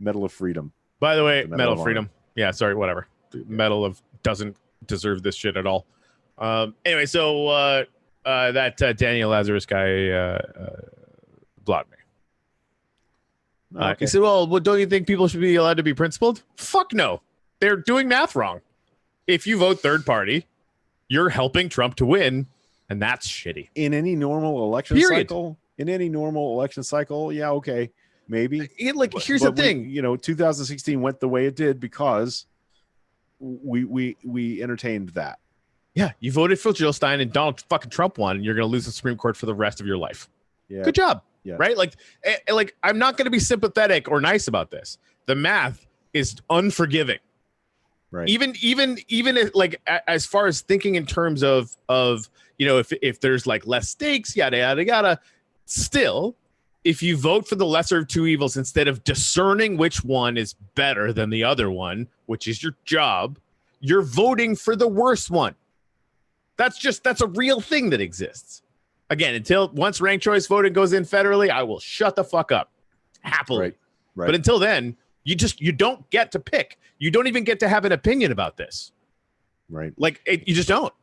Medal of Freedom. By the way, Medal of Freedom. Yeah, sorry, whatever. Medal of doesn't deserve this shit at all. Anyway, so that Daniel Lazarus guy blocked me. Okay. He said, well, don't you think people should be allowed to be principled? Fuck no. They're doing math wrong. If you vote third party, you're helping Trump to win, and that's shitty. In any normal election cycle, yeah, okay, maybe. Here's the thing. 2016 went the way it did because we entertained that. Yeah, you voted for Jill Stein and Donald fucking Trump won, and you're going to lose the Supreme Court for the rest of your life. Yeah. Good job. Yeah. Right? Like I'm not going to be sympathetic or nice about this. The math is unforgiving. Right. Even as far as thinking in terms of if there's like less stakes, yada yada yada. Still, if you vote for the lesser of two evils instead of discerning which one is better than the other one, which is your job, you're voting for the worst one. That's a real thing that exists. Again, once ranked choice voting goes in federally, I will shut the fuck up happily. Right. But until then, you don't get to pick. You don't even get to have an opinion about this. Right. You just don't.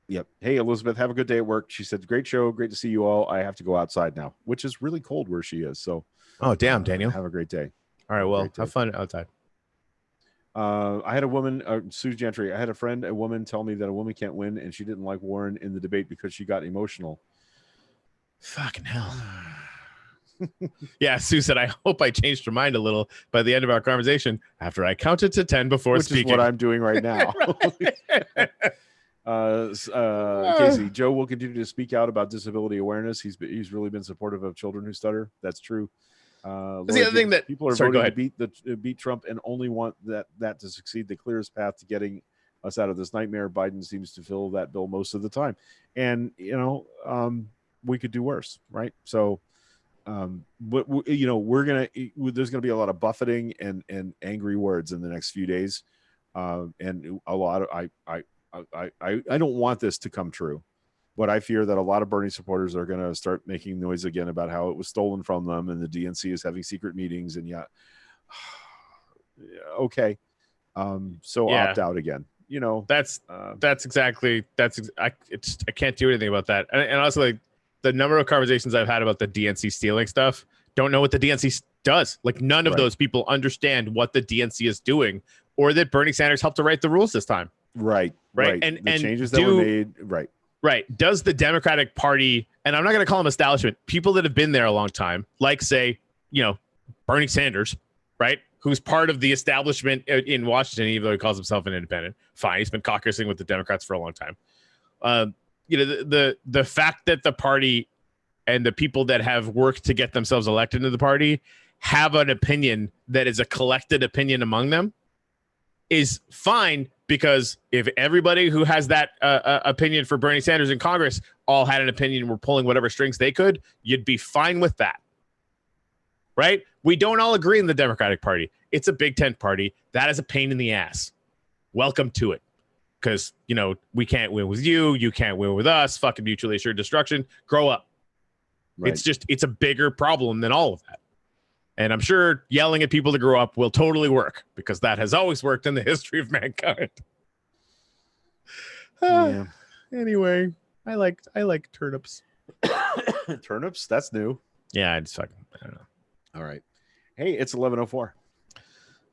Yep. Hey, Elizabeth, have a good day at work. She said, great show. Great to see you all. I have to go outside now, which is really cold where she is. So, oh, damn, Daniel. Have a great day. All right. Well, have fun outside. I had a woman, Sue Gentry. I had a woman tell me that a woman can't win and she didn't like Warren in the debate because she got emotional. Fucking hell. Yeah, Sue said, I hope I changed her mind a little by the end of our conversation after I counted to 10 before speaking. Which is what I'm doing right now. Casey, Joe will continue to speak out about disability awareness. He's really been supportive of children who stutter. That's true. The other thing that people are sorry, go voting ahead. to beat Trump and only want that to succeed. The clearest path to getting us out of this nightmare. Biden seems to fill that bill most of the time, and we could do worse, right? So, but there's gonna be a lot of buffeting and angry words in the next few days, and a lot of I don't want this to come true. But I fear that a lot of Bernie supporters are going to start making noise again about how it was stolen from them and the DNC is having secret meetings. And okay. So opt out again. That's exactly I can't do anything about that. And also, like, the number of conversations I've had about the DNC stealing stuff, don't know what the DNC does. Like, none of those people understand what the DNC is doing, or that Bernie Sanders helped to write the rules this time. Right. And the changes that were made. Right. Does the Democratic Party, and I'm not going to call them establishment, people that have been there a long time, like, say, Bernie Sanders, right, who's part of the establishment in Washington, even though he calls himself an independent. Fine, he's been caucusing with the Democrats for a long time. The fact that the party and the people that have worked to get themselves elected into the party have an opinion that is a collected opinion among them is fine, because if everybody who has that opinion for Bernie Sanders in Congress all had an opinion and were pulling whatever strings they could, you'd be fine with that. Right? We don't all agree in the Democratic Party. It's a big tent party. That is a pain in the ass. Welcome to it. Because, we can't win with you. You can't win with us. Fucking mutually assured destruction. Grow up. Right. It's a bigger problem than all of that. And I'm sure yelling at people to grow up will totally work, because that has always worked in the history of mankind. Yeah. Anyway, I like turnips. Turnips? That's new. Yeah, I don't know. All right. Hey, it's 11:04.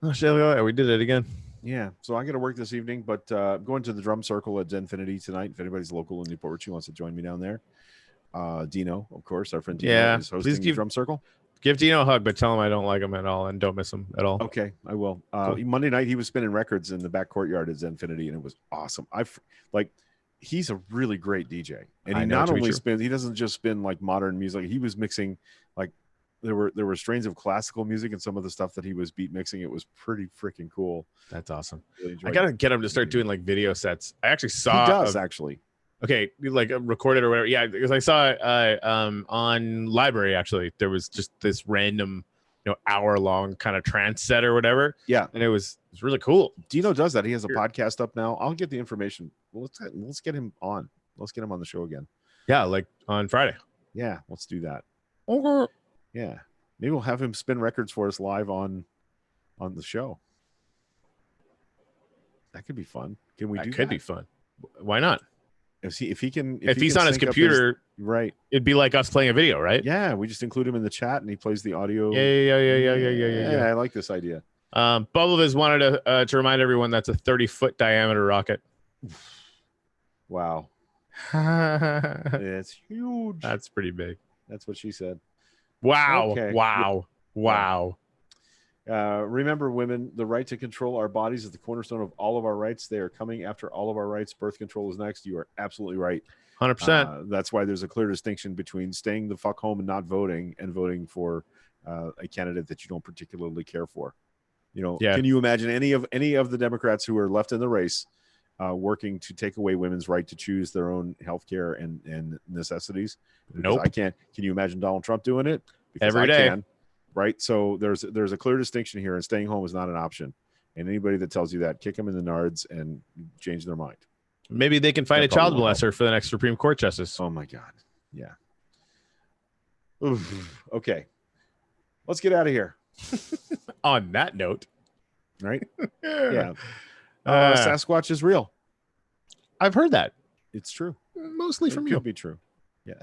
Oh, shit, we did it again. Yeah. So I got to work this evening, but going to the drum circle at Zenfinity tonight. If anybody's local in Newport Richie wants to join me down there. Dino, of course, our friend Dino is hosting the drum circle. Give Dino a hug, but tell him I don't like him at all and don't miss him at all. Okay, I will. Cool. Monday night, he was spinning records in the back courtyard at Zenfinity, and it was awesome. He's a really great DJ, and he not only spins, he doesn't just spin like modern music. He was mixing, like, there were strains of classical music and some of the stuff that he was beat mixing. It was pretty freaking cool. That's awesome. Really, I gotta get him to start doing like video sets. I actually saw. He does actually. Okay, like recorded or whatever. Yeah, because I saw on Library, actually, there was just this random, hour long kind of trance set or whatever. Yeah, and it was really cool. Dino does that. He has a podcast up now. I'll get the information. Let's get him on. Let's get him on the show again. Yeah, like on Friday. Yeah, let's do that. Okay. Yeah, maybe we'll have him spin records for us live on the show. That could be fun. Can we do that? That could be fun. Why not? If he's on his computer, right? It'd be like us playing a video, right? Yeah, we just include him in the chat and he plays the audio. Yeah. I like this idea. Bubble wanted to remind everyone that's a 30-foot diameter rocket. Wow, it's huge. That's pretty big. That's what she said. Wow! Okay. Wow! Remember, women, the right to control our bodies is the cornerstone of all of our rights. They are coming after all of our rights. Birth control is next. You are absolutely right. 100%. That's why there's a clear distinction between staying the fuck home and not voting and voting for a candidate that you don't particularly care for. Can you imagine any of the Democrats who are left in the race working to take away women's right to choose their own health care and necessities? Because nope. I can't. Can you imagine Donald Trump doing it? Because every day. Can. Right. So there's a clear distinction here, and staying home is not an option. And anybody that tells you that, kick them in the nards and change their mind. Maybe they can find a child molester for the next Supreme Court justice. Oh my God. Yeah. Oof. Okay. Let's get out of here. On that note. Right. Yeah. Sasquatch is real. I've heard that. It's true. Mostly from you. It could be true. Yeah.